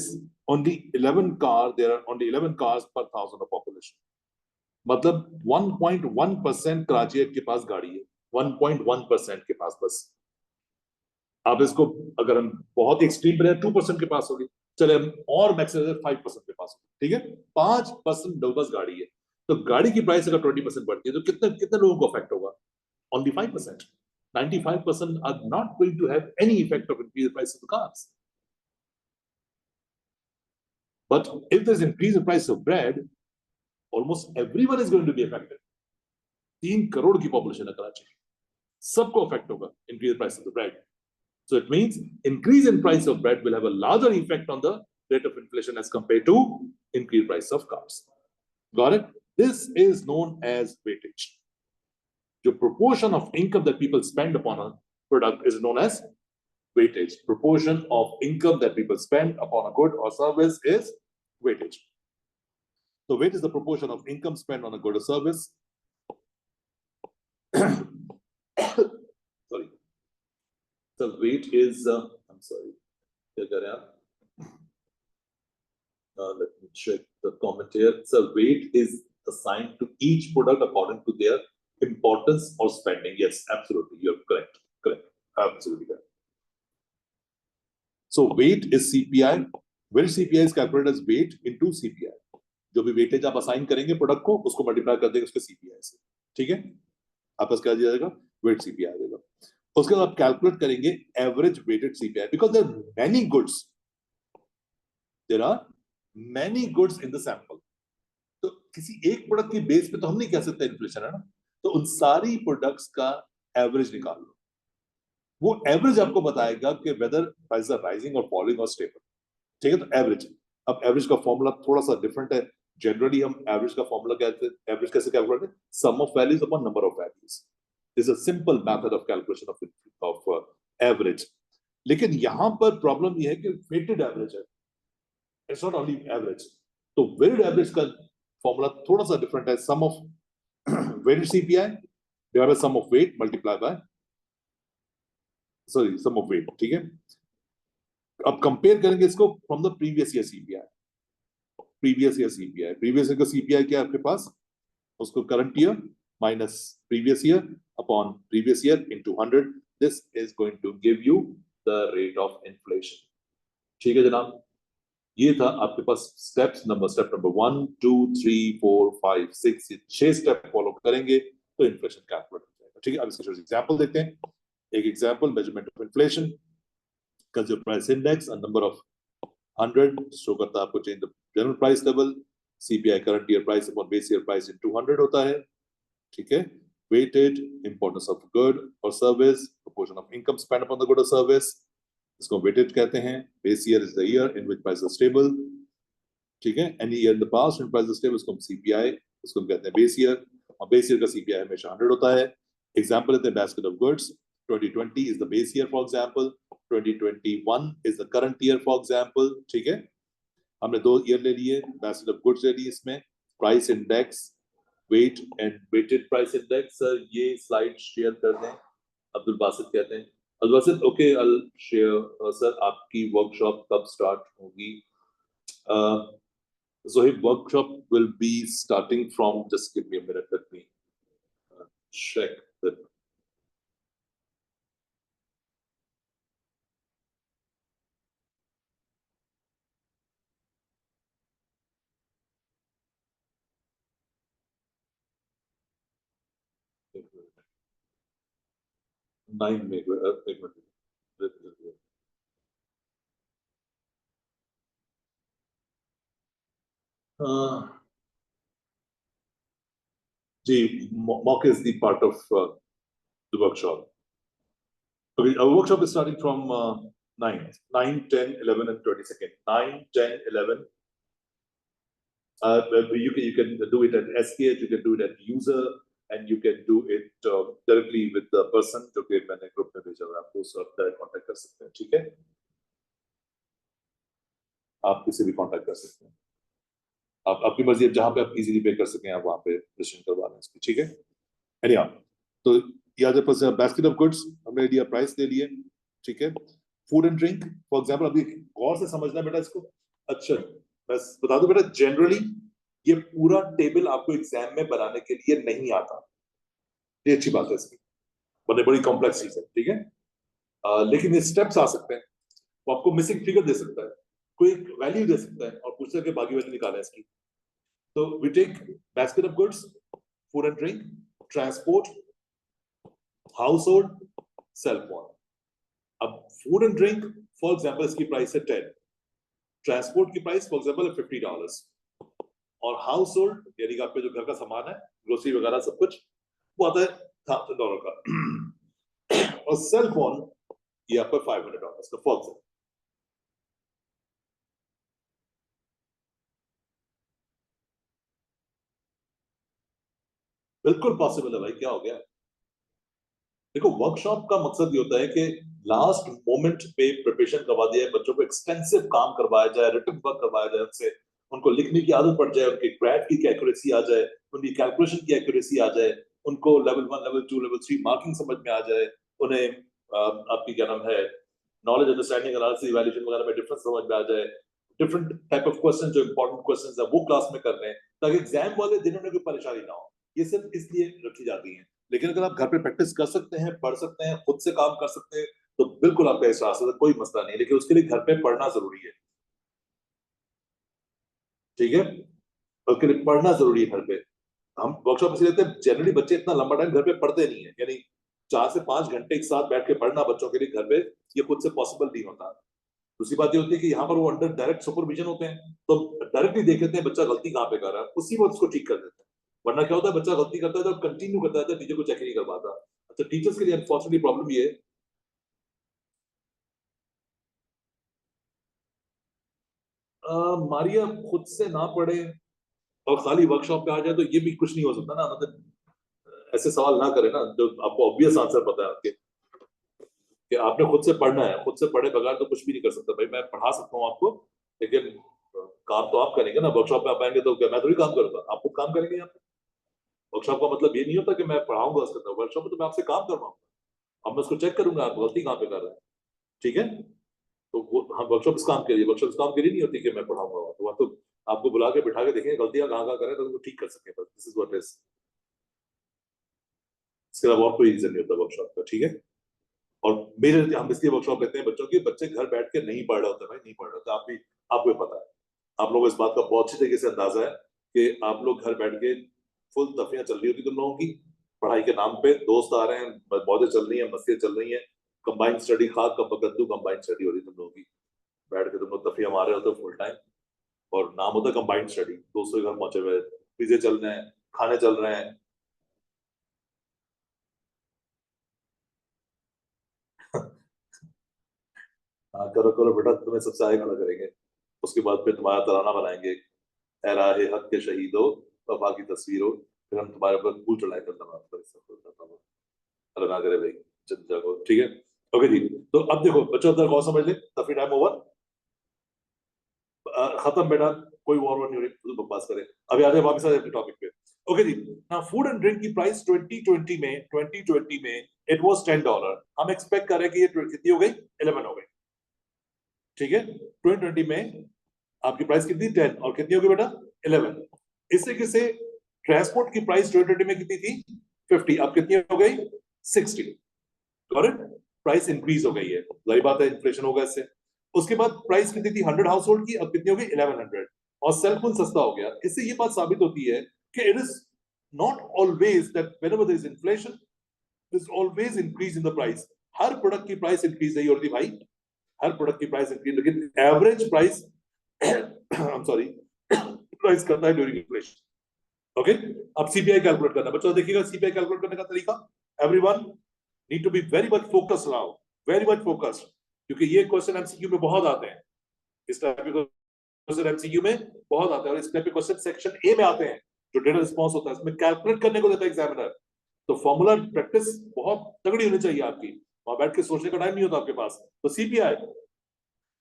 only 11 cars per thousand of population. मतलब 1.1% कराची के पास गाड़ी है, 1.1% के पास बस. आप इसको अगर हम बहुत एक्सट्रीम पे 2% के पास होगी, चले हम और मैक्सिमम 5% के पास होगी. ठीक है, 5% बस गाड़ी है. तो गाड़ी की प्राइस अगर 20% बढ़ती है तो कितने कितने लोगों को अफेक्ट होगा? Only 5%. 95% are not going to have any effect of increased price of the cars. But if there's increase in price of bread, almost everyone is going to be affected. 3 crore की population है कराची, सबको affect होगा increased price of the bread. So it means increase in price of bread will have a larger effect on the rate of inflation as compared to increased price of cars. Got it? This is known as weightage. The proportion of income that people spend upon a product is known as weightage. Proportion of income that people spend upon a good or service is weightage. So weight is the proportion of income spent on a good or service. Sorry. So weight is, I'm sorry. Let me check the comment here. So weight is assigned to each product according to their importance or spending. Yes, absolutely. You're correct. Correct. Absolutely correct. So weight is CPI. Where CPI is calculated as weight into CPI. जो भी वेटेज आप असाइन करेंगे प्रोडक्ट को, उसको मल्टीप्लाई कर देंगे उसके सीपीआई से. ठीक है, आपस क्या दिया जाएगा? वेट सीपीआई आ जाएगा. उसके बाद आप कैलकुलेट करेंगे average weighted CPI, because there are many goods, there are many goods in the sample. तो किसी एक प्रोडक्ट की बेस पे तो हम नहीं कह सकते इन्फ्लेशन है ना, तो उन सारी प्रोडक्ट्स का एवरेज निकाल लो. वो एवरेज आपको बताएगा कि वेदर प्राइसेस आर राइजिंग और फॉलिंग और स्टेबल. ठीक है, तो एवरेज. अब एवरेज का फॉर्मूला थोड़ा सा डिफरेंट है. जनरली हम एवरेज का फॉर्मूला कहते हैं, एवरेज कैसे कैलकुलेट करते हैं? Sum of values upon number of values. This is a simple method of calculation of average. लेकिन यहां पर प्रॉब्लम ये है कि वेटेड एवरेज है, इट्स नॉट ओनली एवरेज. तो वेटेड एवरेज का फॉर्मूला थोड़ा सा डिफरेंट है. Sum of weighted CPI divide by sum of weight multiply by sum of weight. ठीक है, अब कंपेयर करेंगे इसको from the previous year CPI. Previous year CPI, previous year का सीपीआई क्या है आपके पास? उसको current year minus previous year upon previous year into 100. This is going to give you the rate of inflation. ठीक है जनाब, ये था आपके पास स्टेप नंबर 1 2 3 4 5 6. ये 6 स्टेप फॉलो करेंगे तो इन्फ्लेशन कैलकुलेट हो जाएगा. ठीक है, अब इसका एग्जांपल देखते हैं. एक example, measurement of inflation. Consumer price index, a number of 100 show करता है आपको change the general price level. CPI current year price upon base year price in 200 होता है. ठीक है, वेटेड इंपॉर्टेंस ऑफ गुड और service, proportion of income spend upon the good और सर्विस, इसको वेटेड कहते हैं. Base year is the year in which price are stable. ठीक है, any year in the past when price are stable, इसको हम सीपीआई, इसको हम कहते हैं बेस ईयर. और बेस ईयर का सीपीआई हमेशा 100 होता है. एग्जांपल लेते हैं, basket of goods. 2020 is the base year for example, 2021 is the current year for example. ठीक है, हमने 2 ईयर ले लिए, basket of goods ले ली. इसमें price index weight and weighted price index. Sir ये स्लाइड शेयर कर दें, अब्दुल बासित कहते हैं। Abdul Basit, okay, I share. Sir आपकी वर्कशॉप कब स्टार्ट होगी? Zohib, workshop will be starting from, just give me a minute, let me check that. Nine May, एक मिनट। जी, mock is the part of the workshop. Okay, our workshop is starting from 9, 10, 11, and 22nd. 9, 10, 11. You can do it at SKH, you can do it at user, and you can do it directly with the person जो कि मैंने ग्रुप में भेजा हुआ है, आपको उससे डायरेक्ट कांटेक्ट कर सकते हैं, ठीक है? आप किसी भी कांटेक्ट कर सकते हैं, आप आपकी मर्जी, जहां पे आप इजीली पे कर सकें आप वहां पे रजिस्ट्रेशन करवा लें इसकी, ठीक है? एनीहाउ, तो याद है बास्केट ऑफ गुड्स हमने लिया, प्राइस ले लिए, ठीक है? Food and drink for example, अभी गौर से समझना बेटा इसको। अच्छा, बस बता दो बेटा, जनरली ये पूरा टेबल आपको एग्जाम में बनाने के लिए नहीं आता, ये अच्छी बात है इसकी, बड़े बड़ी कॉम्प्लेक्स चीज है, ठीक है? लेकिन ये स्टेप्स आ सकते हैं, वो आपको मिसिंग फिगर दे सकता है, कोई वैल्यू दे सकता है और पूछ सकते हैं बाकी वैल्यू निकालें इसकी। तो we take basket of goods, food and drink, transport, household, cell phone. अब food and drink for example इसकी प्राइस है 10, ट्रांसपोर्ट की प्राइस फॉर एग्जाम्पल है $50, और हाउस होल्ड यानी कि आपके जो घर का सामान है, ग्रोसरी वगैरह सब कुछ, वो आता है $1,000 का। और सेल फोन ये आपका $500 का, फॉर एग्जाम्पल। बिल्कुल पॉसिबल है भाई, क्या हो गया? देखो, वर्कशॉप का मकसद ये होता है कि लास्ट मोमेंट पे प्रिपरेशन करवा दिया है, बच्चों को एक्सटेंसिव काम करवाया जाए, रिटन वर्क करवाया जाए, उनसे उनको लिखने की आदत पड़ जाए, उनकी ग्राफ की एक्यूरेसी आ जाए, उनकी कैलकुलेशन की एक्यूरेसी आ जाए, उनको लेवल 1, लेवल 2, लेवल 3 मार्किंग समझ में आ जाए, उन्हें आपकी क्या नाम है, नॉलेज अंडरस्टैंडिंग एनालिसिस इवैल्यूएशन वगैरह में डिफरेंस समझ में आ जाए, डिफरेंट टाइप ऑफ क्वेश्चन जो इंपॉर्टेंट क्वेश्चन है वो क्लास में कर रहे हैं, ताकि एग्जाम वाले दिन उन्हें कोई परेशानी ना हो। ये सिर्फ इसलिए रखी जाती है। लेकिन अगर आप घर पे प्रैक्टिस कर सकते हैं, पढ़ सकते हैं, खुद से काम कर सकते हैं, तो बिल्कुल आपका एहसास है, कोई मसला नहीं है। लेकिन उसके लिए घर पे पढ़ना जरूरी है, ठीक है? उसके लिए पढ़ना जरूरी है घर पे। हम वर्कशॉप इसलिए लेते हैं, जनरली बच्चे इतना लंबा टाइम घर पे पढ़ते नहीं है, यानी 4 से 5 घंटे एक साथ बैठ के पढ़ना बच्चों के लिए घर पे, ये खुद से पॉसिबल नहीं होता। दूसरी बात ये होती है कि यहाँ पर वो अंडर डायरेक्ट सुपरविजन होते हैं, तो डायरेक्टली देख लेते हैं बच्चा गलती कहाँ पे कर रहा है, उसी वक्त उसको ठीक कर देते हैं। वरना क्या होता है, बच्चा गलती करता है तो कंटिन्यू करता है, टीचर को चेक नहीं कर पाता। अच्छा, टीचर्स के लिए अनफॉर्चुनेटली प्रॉब्लम ये है, मारिया खुद से ना पढ़े और खाली वर्कशॉप पे आ जाए तो ये भी कुछ नहीं हो सकता ना, मतलब ऐसे सवाल ना करे ना, जो आपको ऑब्वियस आंसर पता है आपके, कि आपने खुद से पढ़ना है, खुद से पढ़े बगैर तो कुछ भी नहीं कर सकता। भाई मैं पढ़ा सकता हूँ आपको, लेकिन काम तो आप करेंगे ना, वर्कशॉप में आप आएंगे तो क्या मैं थोड़ी काम करूंगा, आप खुद काम करेंगे यहाँ पे। वर्कशॉप का मतलब ये नहीं होता कि मैं पढ़ाऊंगा उसके अंदर, वर्कशॉप में तो मैं आपसे काम करवाऊंगा, अब मैं उसको चेक करूंगा आप गलती कहाँ पे कर रहे हैं, ठीक है? तो वो हाँ, वर्कशॉप इस काम के लिए, वर्कशॉप इस काम के लिए नहीं होती कि मैं पढ़ाऊंगा, तो वहाँ तो आपको बुला के बिठा के देखेंगे गलतियां कहाँ कहाँ करें तो उनको ठीक कर सकें, बस दिस इज व्हाट इज। इसके अलावा और कोई रीजन नहीं होता वर्कशॉप का, ठीक है? और मेरे हम इसलिए वर्कशॉप लेते हैं बच्चों की, बच्चे घर बैठ के नहीं पढ़ रहे होते भाई, नहीं पढ़ रहे होते, आप भी, आपको भी पता है, आप लोगों को इस बात का बहुत अच्छी तरीके से अंदाजा है कि आप लोग घर बैठ के फुल तफियां चल रही होती तुम लोगों की, पढ़ाई के नाम पे दोस्त आ रहे हैं, मौजें चल रही हैं, मस्तियां चल रही हैं, कंबाइंड स्टडी, खाक कद्दू कंबाइंड स्टडी हो रही है तुम लोगों की, बैठ के तुम लोग तफियां मार रहे होते हो फुल टाइम, और नाम होता है कंबाइंड स्टडी, दोस्तों के घर पहुंचे हुए, पिज्जे चल रहे हैं, खाने चल रहे हैं। हाँ, करो करो बेटा, तुम्हें सबसे आगे खड़ा करेंगे, उसके बाद फिर तुम्हारा तराना बनाएंगे, ए राहे हक के शहीदो, वफा की तस्वीरों, फिर हम तुम्हारे ऊपर फूल चढ़ाए करता हूँ। अल्लाह ना करे भाई, जब जागो, ठीक है? ओके जी, तो अब देखो बच्चों, अंदर कौन समझ ले, तफरी टाइम ओवर, खत्म बेटा, कोई और नहीं हो रही, तो बकवास करे। अभी आ जाए वापस आ जाए अपने टॉपिक पे। ओके जी। नाउ फूड एंड ड्रिंक की प्राइस 2020 में इट वाज $10। हम एक्सपेक्ट कर रहे हैं कि ये कितनी हो गई, 11 हो गई। ठीक है, 2020 में आपकी प्राइस कितनी 10 और कितनी होगी बेटा 11। इससे किसे ट्रांसपोर्ट की प्राइस 2020 में कितनी थी 50, अब कितनी हो गई 60। करेक्ट, प्राइस इंक्रीज हो गई है, वही बात है, इन्फ्लेशन होगा इससे। उसके बाद प्राइस कितनी थी 100 हाउस होल्ड की, अब कितनी हो गई 1100, और सेल फोन सस्ता हो गया। इससे ये बात साबित होती है कि it is not always that whenever there is inflation there is always increase in the price. हर प्रोडक्ट की प्राइस इंक्रीज नहीं होती भाई, हर प्रोडक्ट की प्राइस इंक्रीज, लेकिन average price I'm sorry, price करता है ड्यूरिंग इन्फ्लेशन। ओके, अब सीपीआई कैलकुलेट करना, बच्चों देखिएगा सीपीआई कैलकुलेट करने का तरीका। Everyone need to be very much focused now, very much focused, क्योंकि ये क्वेश्चन एमसीक्यू में बहुत आते हैं, इस टाइप के क्वेश्चन एमसीक्यू में बहुत आते हैं, और इस टाइप के क्वेश्चन सेक्शन ए में आते हैं, जो डेटा रिस्पांस होता है इसमें कैलकुलेट करने को देता है एग्जामिनर। तो फॉर्मूला प्रैक्टिस बहुत तगड़ी होनी चाहिए आपकी, वहां बैठ के सोचने का टाइम नहीं होता आपके पास। तो CPI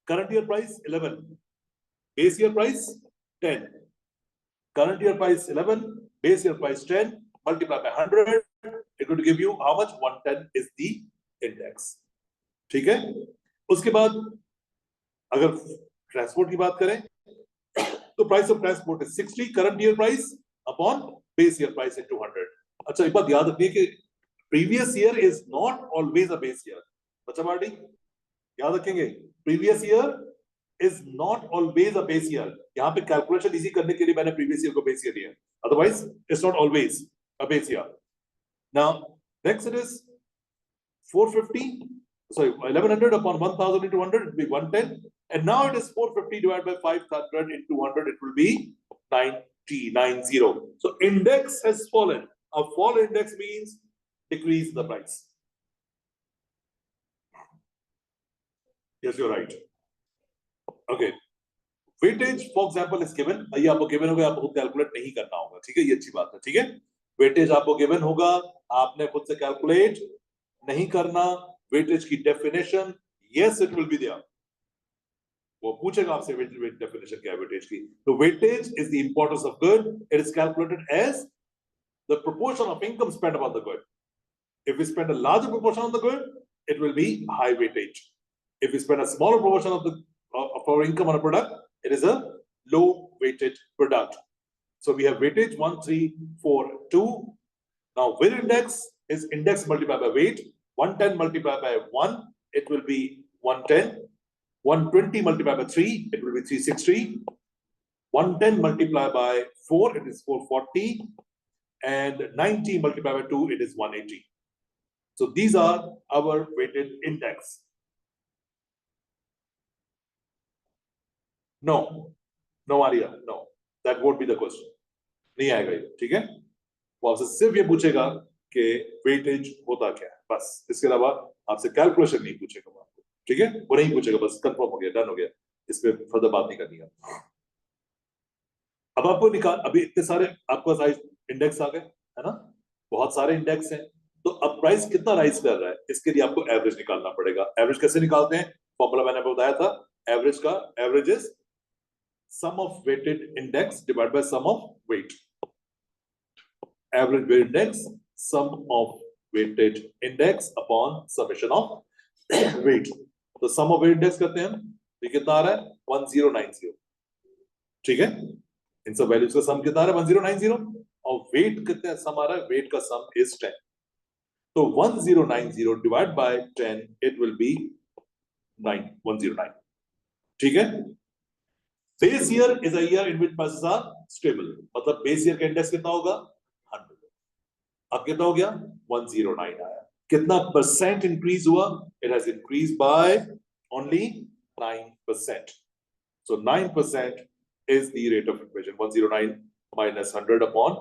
current year price 11, base year price 10, current year price 11, base year price 10, multiply by 100, it would give you how much, 110 is the index। ठीक है, उसके बाद अगर ट्रांसपोर्ट की बात करें तो price of transport is 60, current year price upon base year price into 100। अच्छा, एक बात याद रखिए कि previous year is not always a base year. बच्चा मार्टी याद रखेंगे, previous year is not always a base year। यहाँ पे कैलकुलेशन इजी करने के लिए मैंने प्रीवियस ईयर को बेस ईयर लिया, otherwise it's not always a base year। Now next it is 450, sorry 1100 upon 1000 into 100, it will be 110, and now it is 450 divided by 500 into 100, it will be 90। So index has fallen, a fall index means decrease in the price। Yes, you're right। Okay, weightage for example is given, ये आपको गिवन होगा, आपको खुद कैलकुलेट नहीं करना होगा, ठीक है, ये अच्छी बात है। ठीक है, वेटेज आपको गिवन होगा, आपने खुद से कैलकुलेट नहीं करना। वेटेज की definition, yes it will be there, वो पूछेगा आपसे वेटेज डेफिनेशन क्या है वेटेज की। तो weightage is the importance of good, it is calculated as the proportion of income spend upon the good. If we spend a larger proportion on the good, it will be high weightage. If we spend a smaller proportion of the of our income on a product, it is a low weighted product। So we have weightage 1, 3, 4, 2। Now weight index is index multiplied by weight, 110 multiplied by 1, it will be 110, 120 multiplied by 3, it will be 360, 110 multiplied by 4, it is 440, and 90 multiplied by 2, it is 180। So these are our weighted index। No, no idea, no, that won't be the question, नहीं आएगा ये। ठीक है, वो आपसे सिर्फ ये पूछेगा कि वेटेज होता क्या है, बस, इसके अलावा आपसे कैलकुलेशन नहीं पूछेगा वो आपको। ठीक है, वो नहीं पूछेगा, बस कंफर्म हो गया, डन हो गया, इस पे फर्दर बात नहीं करनी है। अब आपको निकाल, अभी इतने सारे आपके पास इंडेक्स आ गए है ना, बहुत सारे इंडेक्स हैं, तो अब प्राइस कितना राइज कर रहा है, इसके लिए आपको एवरेज निकालना पड़ेगा। एवरेज कैसे निकालते हैं, फॉर्मूला मैंने बताया था, एवरेज का, average is sum of weighted index divided by sum of weight। Average weighted index, sum of weighted index upon summation of weight। तो sum of weighted index करते हैं हम, ये कितना आ रहा है 1090। ठीक है, इन सब वैल्यूज का सम कितना आ रहा है 1090, और वेट कितना सम आ रहा है, वेट का सम इज 10। तो 1090 divide by 10, it will be 109। ठीक है, base year is a year in which prices are stable, मतलब बेस ईयर का इंडेक्स कितना होगा 100। अब कितना हो गया 109 आया, कितना परसेंट इंक्रीज हुआ, it has increase by only 9%। So 9% is the rate of inflation। 109 minus 100 upon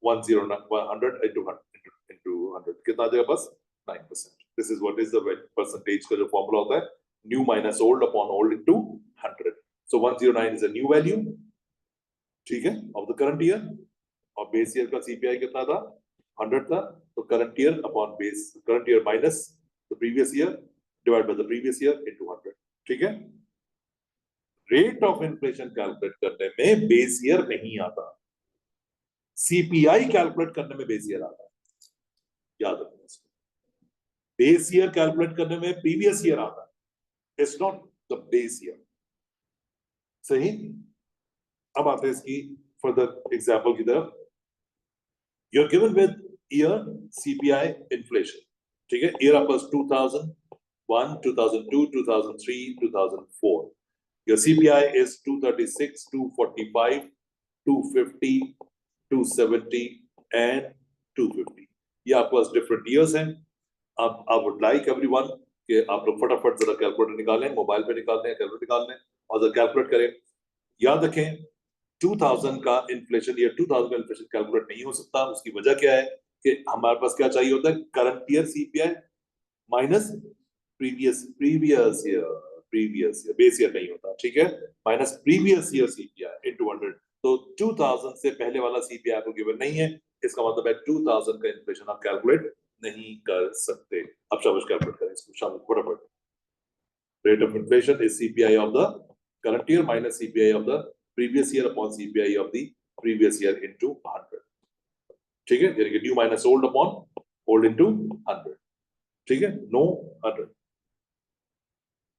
109, 100 into 100 कितना आ जाएगा बस 9%। This is what is the percentage का जो फॉर्मूला होता है, new minus old upon old into 100। So 109 is a new value, ठीक है, of the current year, और बेस ईयर का सीपीआई कितना था 100 था, तो current year upon base, current year minus the previous year divide by the previous year into 100। ठीक है, रेट ऑफ इन्फ्लेशन कैलकुलेट करने में बेस ईयर नहीं आता, सीपीआई कैलकुलेट करने में बेस ईयर आता है, याद रखना इसको। बेस ईयर कैलकुलेट करने में प्रीवियस ईयर आता है, it's not the base year. सही। अब आते हैं इसकी फर्दर एग्जांपल की तरफ। You are given with year CPI inflation, ठीक है। ईयर आपका 2001, 2002, 2003, 2004। Your CPI is 236, 245, 250, 270 and 250. ये आपके पास डिफरेंट ईयर्स हैं। अब आई वुड लाइक एवरीवन कि आप लोग फटाफट जरा कैलकुलेटर निकालें, मोबाइल पे निकाल लें, कैलकुलेटर निकाल लें और जरा कैलकुलेट करें। याद रखें 2000 का इन्फ्लेशन, ईयर 2000 का इन्फ्लेशन कैलकुलेट नहीं हो सकता। उसकी वजह क्या है कि हमारे पास क्या चाहिए होता है, current year CPI minus previous year, base year नहीं होता, ठीक है। Minus previous year CPI into 100। तो 2000 से पहले वाला सीपीआई आपको गिवन नहीं है, इसका मतलब है 2000 का इन्फ्लेशन आप कैलकुलेट नहीं कर सकते। अब शाबाश कैलकुलेट करें इसको, शाबाश फटाफट। Rate of inflation is CPI of the current year minus CPI of the previous year upon CPI of the previous year into 100, ठीक है। यानी कि due minus old upon old into 100, ठीक है। नो 100।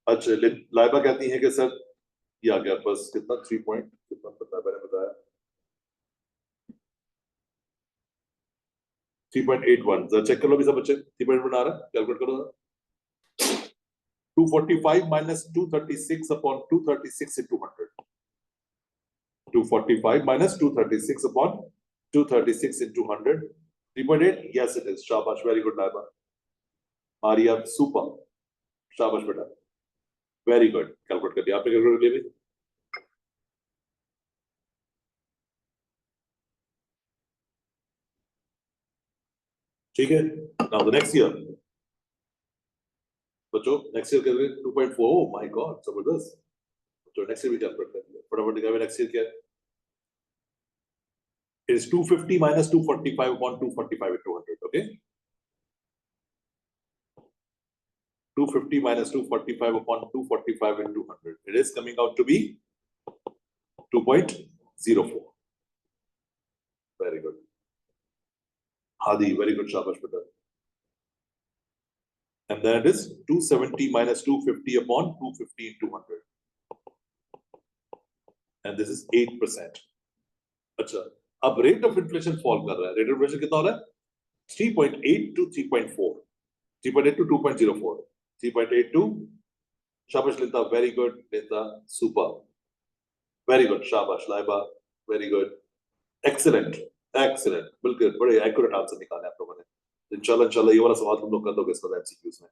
अच्छा, लाइबा कहती है कि सर ये आ गया बस कितना 3 पॉइंट कितना पता है, मैंने बताया 3.81। जरा चेक कर लो भी सब बच्चे, 3.81 आ रहा है, कैलकुलेट करो जरा। 245 minus 236 upon 236 into 100। 245 minus 236 upon 236 into 100, 3.8। Yes it is, शाबाश, very good Laiba, Maria super, शाबाश बेटा, वेरी गुड। कैलकुलेट कर दिया आपने, कैलकुलेट कर लिया। ठीक है। नाउ द नेक्स्ट ईयर बच्चों, next year calculate 2.4। Oh my God, जबरदस्त। तो नेक्स्ट ईयर भी कैलकुलेट कर लिया फटाफट, निकाल नेक्स्ट ईयर क्या है। It is 250 minus 245 upon 245 into 100, okay? 250 minus 245 upon 245 into 100. It is coming out to be 2.04. Very good. Hadi, very good, shabash beta. And then it is 270 minus 250 upon 250 into 100. And this is 8%. अच्छा, अब rate of inflation fall कर रहा है। Rate of inflation कितना हो रहा है? 3.8 to 3.4. 3.8 to 2.04. 3.8 to शाबाश Lita, very good Lita, super, very good, शाबाश Laiba, very good, excellent, excellent, बिल्कुल बड़े एक्यूरेट आंसर निकाले आप लोगों ने। इंशाल्लाह इंशाल्लाह ये वाला सवाल तुम लोग कर दोगे इसका एमसीक्यूज में,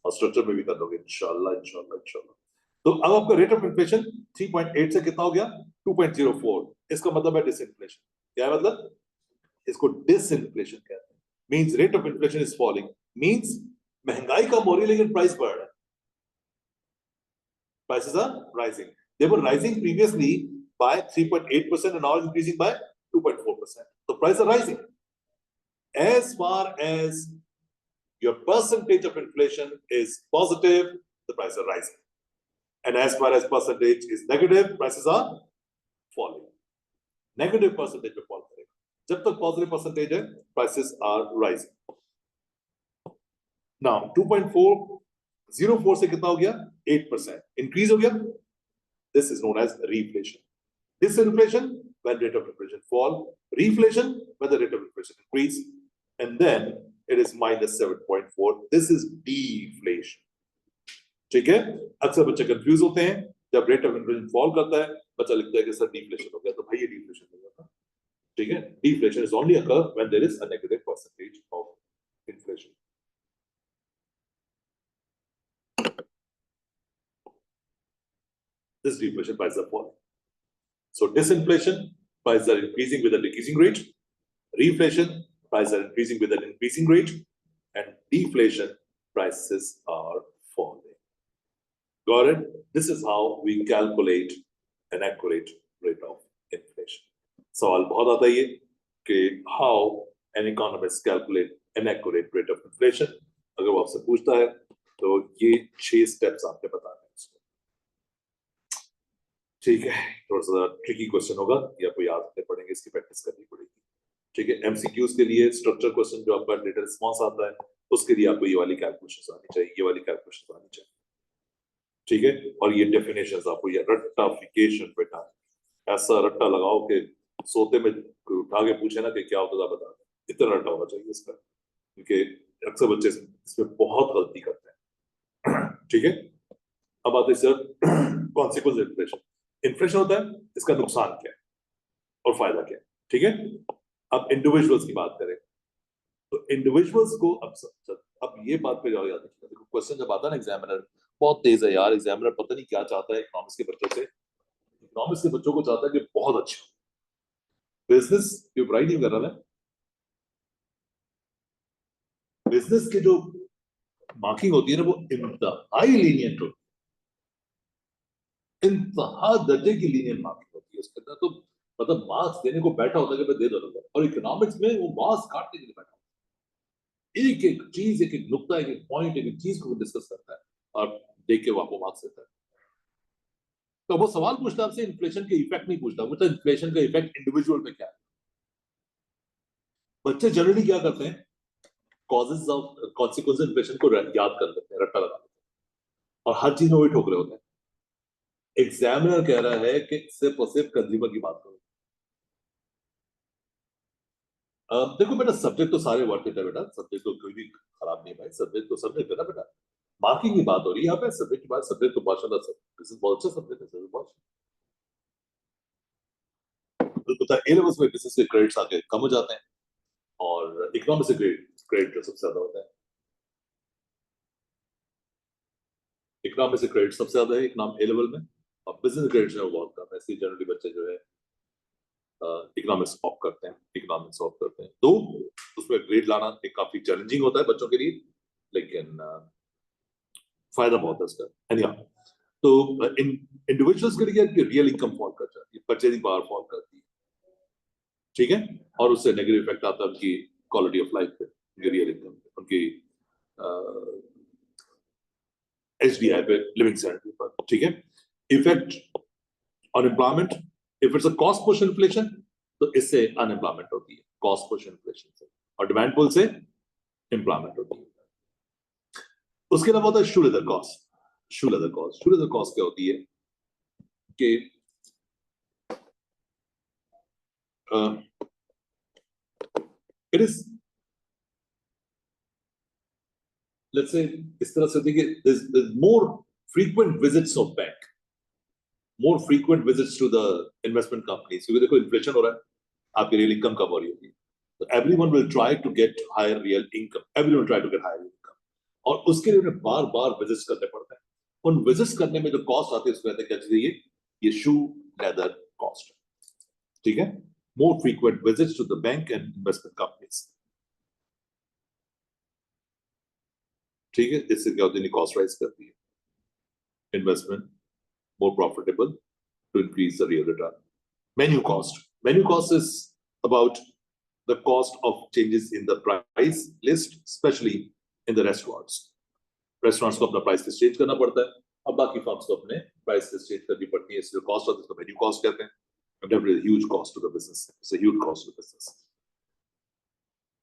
और स्ट्रक्चर में भी कर दोगे इंशाल्लाह इंशाल्लाह इंशाल्लाह। तो अब आपका रेट ऑफ इन्फ्लेशन 3.8 से कितना हो गया 2.04। इसका मतलब है डिसइन्फ्लेशन। क्या है मतलब? इसको डिसइन्फ्लेशन कहते हैं। Means rate of inflation is falling, means महंगाई कम हो रही है लेकिन प्राइस बढ़ रहा है। Prices are rising. They were rising previously by 3.8% and now increasing by 2.4%. So prices are rising. As far as your percentage of inflation is positive, the prices are rising. And as far as percentage is negative, prices are falling. Negative percentage में fall करेगा। जब तक positive percentage है, prices are rising. Now 2.404 से कितना हो गया 8% increase हो गया। This is known as reflation. Disinflation when rate of inflation fall, reflation when the rate of inflation increase, and then it is minus 7.4. This is deflation. ठीक है। अक्सर बच्चे कंफ्यूज होते हैं, जब रेट ऑफ इन्फ्लेशन फॉल करता है बच्चा लिखता है कि सर डिफ्लेशन हो गया, तो भाई ये डिफ्लेशन नहीं होता, ठीक है। Deflation is only occur when there is a negative percentage of inflation. This deflation prices are falling. So disinflation, prices are increasing with a decreasing rate. Reflation, prices are increasing with an increasing rate. And deflation, prices are falling. Got it? This is how we calculate an accurate rate of inflation. सवाल बहुत आता है कि how an economist calculate an accurate rate of inflation. अगर वो आपसे पूछता है तो ये 6 स्टेप्स आपने बताने हैं इसको। ठीक है, थोड़ा सा ट्रिकी क्वेश्चन होगा, ये आपको याद रखने पड़ेंगे, इसकी प्रैक्टिस करनी पड़ेगी। ठीक है, एमसीक्यूज के लिए स्ट्रक्चर क्वेश्चन जो आपका डेटा रिस्पॉन्स आता है उसके लिए आपको ये वाली कैलकुलेशन आनी चाहिए, ये वाली कैलकुलेशन आनी चाहिए। ठीक है, और ये डेफिनेशन आपको, ये रट्टाफिकेशन बेटा, ऐसा रट्टा लगाओ कि सोते में उठा के पूछे ना कि क्या होता है बता, इतना रट्टा होना चाहिए इसका, क्योंकि अक्सर बच्चे इसमें बहुत गलती करते हैं। ठीक है, अब आते हैं सर कॉन्सिक्वेंस इन्फ्लेशन। इन्फ्लेशन होता है, इसका नुकसान क्या है और फायदा क्या है। ठीक है, अब इंडिविजुअल्स की बात करें तो इंडिविजुअल्स को अब ये बात पे जाओ, याद रखिए, देखो क्वेश्चन जब आता है ना, एग्जामिनर बहुत तेज है यार, एग्जामिनर पता नहीं क्या चाहता है इकोनॉमिक्स के बच्चों से। इकोनॉमिक्स के बच्चों को चाहता है कि बहुत अच्छे हो। बिजनेस ये बुराई नहीं कर रहा मैं, बिजनेस की जो मार्किंग होती है ना वो इंतहाई लीनियंट होती है, इंतहा दर्जे की लीनियंट मार्किंग होती है उसके अंदर। तो मतलब मार्क्स देने को बैठा होता है कि मैं दे दूंगा, और इकोनॉमिक्स में वो मार्क्स काटने के लिए बैठा होता है, एक एक चीज, एक एक नुक्ता, एक एक पॉइंट, एक एक चीज को डिस्कस करता है और देख के वो आपको मार्क्स देता है। तो वो सवाल पूछता है आपसे, इन्फ्लेशन के इफेक्ट नहीं पूछता, पूछता इन्फ्लेशन का इफेक्ट इंडिविजुअल पे क्या है। बच्चे जनरली क्या करते हैं, कॉजेज ऑफ कॉन्सिक्वेंस इन्फ्लेशन को याद कर लेते हैं, रट्टा लगा लेते हैं, और हर चीज में वही ठोक रहे होते हैं। एग्जामिनर कह रहा है कि सिर्फ और सिर्फ कंज्यूमर की बात करो। देखो बेटा, सब्जेक्ट तो सारे वर्थ इट है बेटा, सब्जेक्ट तो कोई भी खराब नहीं है भाई, सब्जेक्ट तो सब्जेक्ट है ना बेटा। मार्किंग की बात हो रही है यहाँ पे, सब्जेक्ट की बात, सब्जेक्ट तो माशाल्लाह सब बिजनेस बहुत अच्छा सब्जेक्ट है, सब्जेक्ट बहुत अच्छा। ए लेवल्स में बिजनेस के क्रेडिट्स आके कम हो जाते हैं, और इकोनॉमिक्स से क्रेडिट जो सबसे ज्यादा होता है, इकोनॉमिक्स से क्रेडिट सबसे ज्यादा है इकोनॉम ए लेवल में, और बिजनेस क्रेडिट जो है वो बहुत कम है, इसलिए जनरली बच्चे जो है इकोनॉमिक्स ऑप्ट करते हैं, इकोनॉमिक्स ऑप्ट करते हैं। तो उसमें ग्रेड लाना एक काफी चैलेंजिंग होता है बच्चों के लिए, लेकिन फायदा बहुत है उसका। एनीहाउ, तो इन इंडिविजुअल्स के लिए रियल इनकम फॉल कर जाती है, परचेजिंग पावर फॉल करती है। ठीक है, और उससे नेगेटिव इफेक्ट आता है उनकी क्वालिटी ऑफ लाइफ पे, उनकी रियल इनकम पे, उनकी एचडीआई पे, लिविंग स्टैंडर्ड पर। ठीक है, effect on employment, if it's a cost push inflation, तो इससे अनएम्प्लॉयमेंट होती है कॉस्ट पुश इन्फ्लेशन से, और डिमांड पुल से एम्प्लॉयमेंट होती है। उसके अलावा होता है शू लेदर कॉस्ट। शू लेदर कॉस्ट, शू लेदर कॉस्ट क्या होती है कि इट इज, लेट्स से इस तरह से देखिए, there's more frequent visits of bank, more frequent visits to the investment companies, क्योंकि देखो इन्फ्लेशन हो रहा है, आपकी रियल इनकम कम हो रही होगी, तो everyone will try to get higher real income, everyone will try to get higher income, और उसके लिए उन्हें बार बार विजिट्स करने पड़ते हैं। उन विजिट्स करने में जो कॉस्ट आती है उसको कहते हैं क्या चीज, ये शू लेदर कॉस्ट। ठीक है, more frequent visits to the bank and investment companies. ठीक है, इससे क्या होती है, कॉस्ट राइज करती है, investment more profitable to increase the real return. Menu cost. Menu cost is about the cost of changes in the price list, especially in the restaurants. Restaurants को अपना price list change करना पड़ता है, अब बाकी firms को अपने price list change करनी पड़ती है, इसलिए cost of इसको menu cost कहते हैं। Definitely a huge cost to the business. It's a huge cost to the business.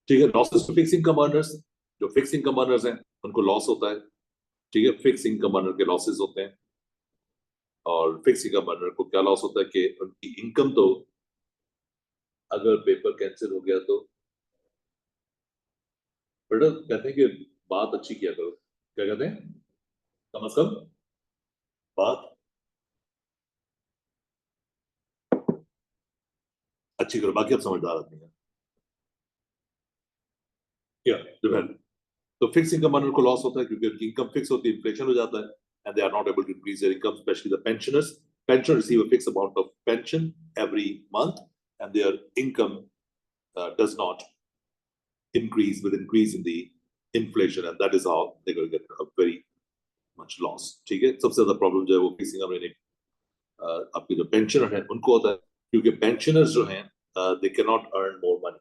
ठीक है, losses to fixed income earners, जो fixed income earners हैं उनको loss होता है। ठीक है, fixed income earner के losses होते हैं, और फिक्स इनकम अर्नर को क्या लॉस होता है कि उनकी इनकम तो, अगर पेपर कैंसिल हो गया तो बेटा कहते हैं कि बात अच्छी किया करो, क्या कहते हैं, कम से कम बात अच्छी करो, बाकी आप समझदार आदमी है क्या डिपेंड। तो फिक्स इनकम अर्नर को लॉस होता है क्योंकि उनकी इनकम फिक्स होती है, इन्फ्लेशन हो जाता है, and they are not able to increase their income, specially the pensioners. Pensioner receive a fix amount of pension every month, and their income does not increase with increase in the inflation, and that is how they're going to get a very much loss. ठीक है, सबसे ज्यादा प्रॉब्लम जो है वो किसी आपके जो पेंशनर है उनको होता है, क्योंकि पेंशनर्स जो हैं they can not earn more money.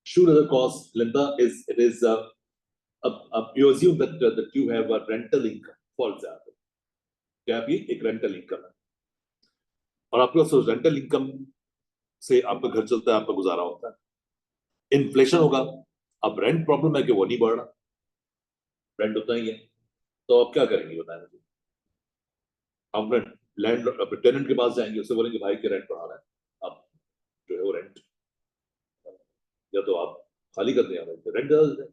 Should other cost, Linda, is it is you assume that you have a rental income, for example, क्या आप ये एक रेंटल इनकम है, और आपके पास रेंटल इनकम से आपका घर चलता है, आपका गुजारा होता है। इन्फ्लेशन होगा, अब रेंट प्रॉब्लम है कि वो नहीं बढ़ रहा, रेंट उतना ही है, तो आप क्या करेंगे बताएं मुझे। आप अपने लैंड टेनेंट के पास जाएंगे, उससे बोलेंगे भाई के रेंट बढ़ा रहा है, आप जो है वो रेंट, या तो आप खाली कर दें, रेंट ज्यादा दे दें।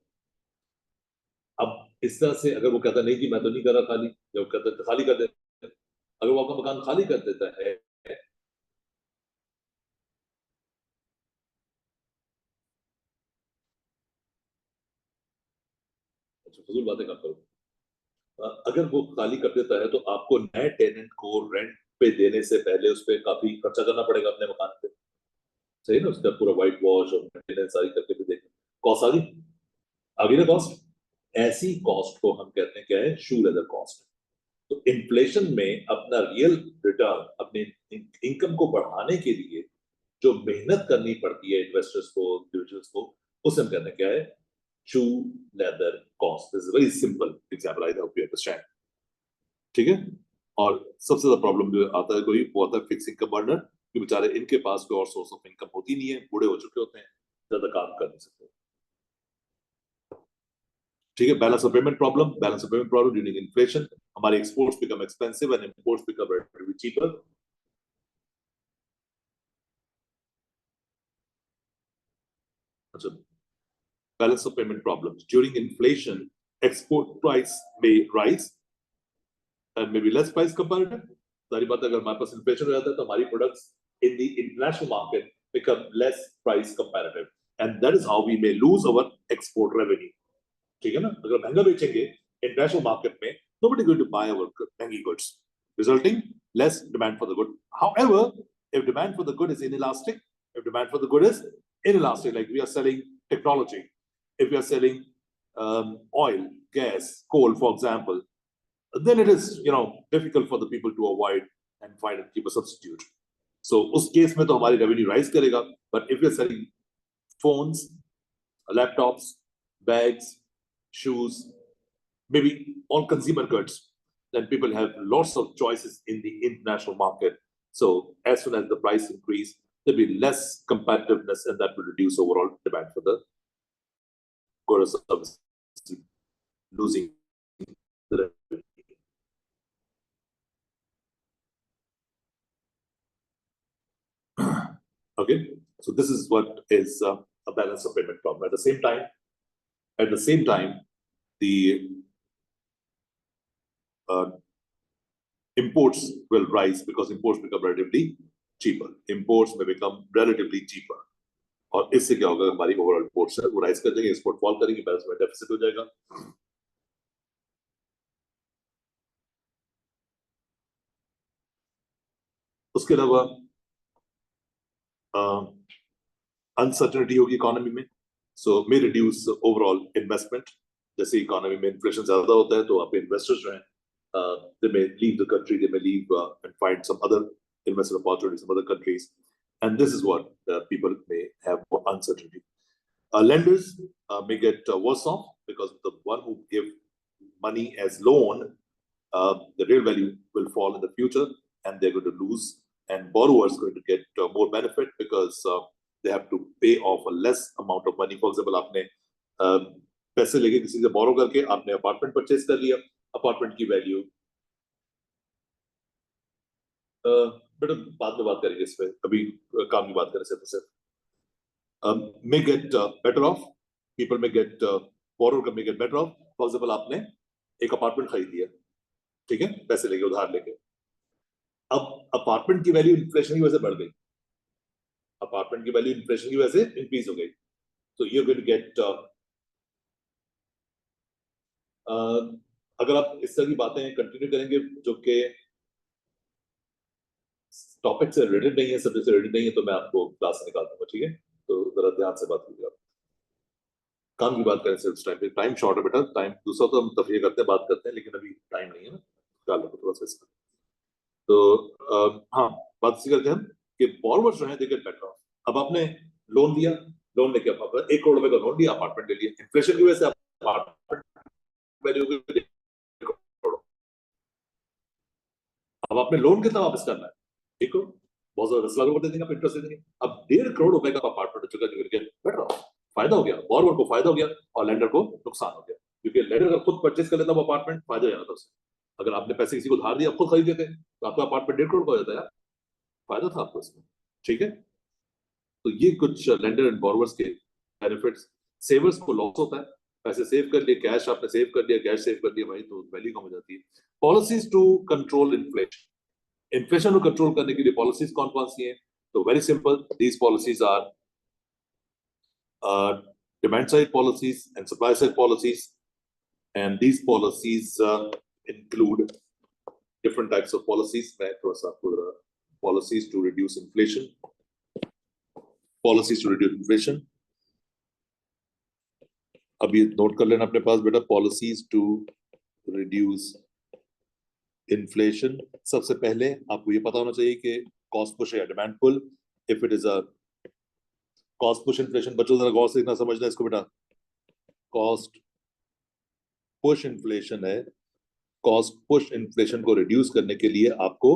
अब इस तरह से अगर वो कहता नहीं कि मैं तो नहीं कर रहा खाली, जब वो कहता है तो खाली कर दे, अगर वो आपका मकान खाली कर देता है, अच्छा फजूल बातें कम करो। अगर वो खाली कर देता है तो आपको नए टेनेंट को रेंट पे देने से पहले उस पर काफी खर्चा करना पड़ेगा अपने मकान पे, सही ना, उसका पूरा व्हाइट वॉश और मेंटेनेंस सारी करके भी देखना, कॉस्ट आ गई, आ गई ना कॉस्ट। ऐसी कॉस्ट को हम कहते हैं क्या है, शू लेदर कॉस्ट। तो इन्फ्लेशन में अपना रियल रिटर्न, अपने इनकम को बढ़ाने के लिए जो मेहनत करनी पड़ती है इन्वेस्टर्स को, इंडिविजुअल्स को, उसे हम कहते हैं क्या है, shoe leather cost. This is very simple example, I hope you understand. ठीक है। और सबसे ज्यादा प्रॉब्लम जो आता है कोई, वो आता है फिक्स इनकम अर्नर, कि बेचारे इनके पास कोई और सोर्स ऑफ इनकम होती नहीं है, बूढ़े हो चुके होते हैं, ज्यादा काम कर नहीं सकते। ठीक है। Balance of payment problem, balance of payment problem during inflation, हमारे exports become expensive and imports become relatively cheaper. अच्छा, balance of payment problems during inflation, export price may rise and maybe less price comparative. सारी बात, अगर हमारे पास इन्फ्लेशन हो जाता है तो हमारी products in the international market become less price comparative, and that is how we may lose our export revenue. ठीक है ना, अगर महंगा बेचेंगे इंटरनेशनल मार्केट में, nobody going to buy our महंगी goods, resulting less demand for the good. However, if demand for the good is inelastic, if demand for the good is inelastic, like we are selling technology, if we are selling oil, gas, coal, for example, then it is, you know, difficult for the people to avoid and find a cheaper substitute. So उस केस में तो हमारी revenue rise करेगा, but if you're selling phones, laptops, bags, shoes, maybe all consumer goods, then people have lots of choices in the international market. So as soon as the price increase, there'll be less competitiveness, and that will reduce overall demand for the goods or services, losing the revenue. Okay, so this is what is a balance of payment problem. At the same time, the uh, imports will rise because imports become relatively cheaper. Imports may become relatively cheaper. और इससे क्या होगा, हमारी ओवरऑल इंपोर्ट्स है वो राइज कर देंगे, एक्सपोर्ट फॉल करेंगे, बैलेंस में डेफिसिट हो जाएगा। उसके अलावा अनसर्टेनिटी होगी इकोनॉमी में, सो मे रिड्यूस ओवरऑल इन्वेस्टमेंट। जैसे इकोनॉमी में इन्फ्लेशन ज्यादा होता है तो आप इन्वेस्टर्स जो हैं, they may leave the country, they may leave and find some other investment opportunities in other countries, and this is what people may have uncertainty. Lenders may get worse off because the one who give money as loan, the real value will fall in the future and they're going to lose, and borrowers going to get more benefit because they have to pay off a less amount of money. For example, आपने पैसे लेके किसी से बोरो करके आपने अपार्टमेंट परचेज कर लिया, अपार्टमेंट की वैल्यू, बेटा बाद में बात करेंगे इस पे, अभी काम की बात करें सिर्फ may get better off, people may get borrower may get better off. For example, आपने एक अपार्टमेंट खरीद लिया, ठीक है, पैसे लेके उधार लेके, अब अपार्टमेंट की वैल्यू इन्फ्लेशन की वजह से बढ़ गई, अपार्टमेंट की वैल्यू इन्फ्लेशन की वजह से इंक्रीज हो गई, तो यू गोइंग टू गेट, अगर आप इस तरह की बातें कंटिन्यू करेंगे जो कि टॉपिक से रिलेटेड नहीं है, सब्जेक्ट से रिलेटेड नहीं है, तो मैं आपको क्लास से निकाल दूंगा, ठीक है, तो जरा ध्यान से बात कीजिए आप। काम की बात करें सिर्फ टाइम पे, टाइम शॉर्ट है बेटा, टाइम दूसरा तो हम तफरीह करते हैं, बात करते हैं, लेकिन अभी टाइम नहीं है ना, ख्याल रखो थोड़ा सा इसका। तो हाँ, बात इसी करते हैं हम कि बोरोवर्स जो है दे गेट बेटर ऑफ। अब आपने लोन दिया, लोन लेके आप 1 करोड़ रुपए का लोन लिया, अपार्टमेंट ले लिया, इन्फ्लेशन की वजह से अपार्टमेंट वैल्यू हो गई 1 करोड़। अब आपने लोन कितना वापस करना है, 1 करोड़। बहुत ज्यादा 10 लाख रुपए दे देंगे, आप इंटरेस्ट दे देंगे। अब 1.5 करोड़ रुपए का अपार्टमेंट हो चुका है, बैठ रहा, फायदा हो गया, बोरोवर को फायदा हो गया और लेंडर को नुकसान हो गया, क्योंकि लेंडर अगर खुद परचेज कर लेता वो अपार्टमेंट, फायदा हो जाता उसे। अगर आपने पैसे किसी को धार दिया, खुद खरीद लेते तो आपका अपार्टमेंट 1.5 करोड़ का हो जाता है, फायदा था आपको इसमें। ठीक है, तो ये कुछ लेंडर एंड बोरोवर्स के बेनिफिट्स। सेवर्स को लॉस होता है, पैसे सेव कर लिए, कैश आपने सेव कर लिया, कैश सेव कर लिया भाई, तो वैल्यू कम हो जाती है। Policies to control inflation, inflation को कंट्रोल करने के लिए पॉलिसीज कौन कौन सी हैं? तो very simple, these policies are demand side policies and supply side policies, and these policies include different types of policies. मैं थोड़ा सा आपको policies to reduce inflation, policies to reduce inflation, अब ये नोट कर लेना अपने पास बेटा, policies to reduce inflation। सबसे पहले आपको ये पता होना चाहिए कि cost push या demand pull। if it is a cost push inflation, बच्चों जरा गौर से इतना समझना इसको बेटा, cost push inflation है, cost push inflation को reduce करने के लिए आपको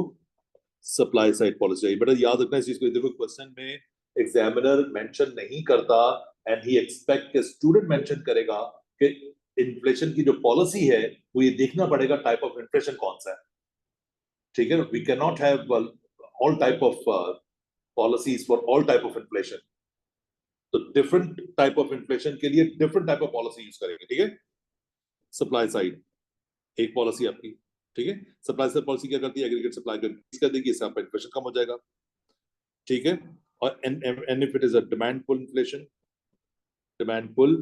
सप्लाई साइड पॉलिसी चाहिए। बेटा याद रखना इस चीज को, देखो क्वेश्चन में एग्जामिनर मेंशन नहीं करता एंड ही एक्सपेक्ट कि स्टूडेंट मेंशन करेगा कि इन्फ्लेशन की जो पॉलिसी है वो ये देखना पड़ेगा टाइप ऑफ इन्फ्लेशन कौन सा है। ठीक है, we can not have all type of policies for all type of inflation, तो डिफरेंट टाइप ऑफ इन्फ्लेशन के लिए different type of policy use करेंगे। ठीक है, सप्लाई साइड एक पॉलिसी आपकी, ठीक है, सप्लाई साइड पॉलिसी क्या करती है, एग्रीगेट सप्लाई को इंक्रीज कर देगी, इससे आपका इन्फ्लेशन कम हो जाएगा। ठीक है, और and if it is a demand pull inflation, demand pull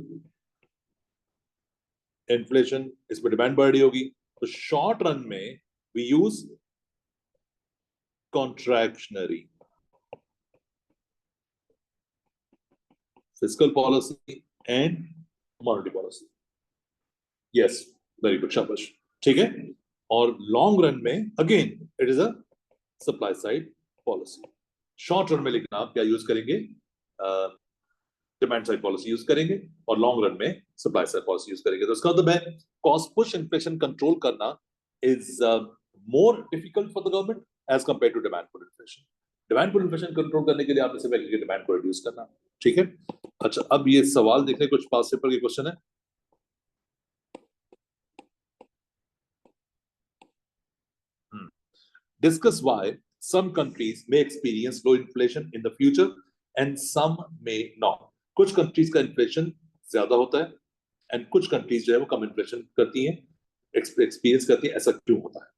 inflation, इसमें डिमांड बढ़ रही होगी, तो शॉर्ट रन में we use contractionary fiscal policy and monetary policy. Yes, very good, शाबाश। ठीक है, और लॉन्ग रन में again it is a supply side policy. Short run में लिखना आप क्या यूज करेंगे, डिमांड साइड पॉलिसी यूज करेंगे, और लॉन्ग रन में सप्लाई साइड पॉलिसी यूज करेंगे। तो इसका मतलब है कॉस्ट पुश इन्फ्लेशन कंट्रोल करना is more difficult for the government as compare to demand pull inflation. Demand pull inflation control करने के लिए आपने सिर्फ एग्रीगेट डिमांड को रिड्यूस करना। ठीक है, अच्छा अब ये सवाल देखने कुछ पास पेपर के क्वेश्चन है। Discuss why some countries may experience low inflation in the future and some may not. कुछ कंट्रीज का इन्फ्लेशन ज्यादा होता है एंड कुछ कंट्रीज जो है वो कम इन्फ्लेशन करती हैं, एक्सपीरियंस करती हैं, ऐसा क्यों होता है?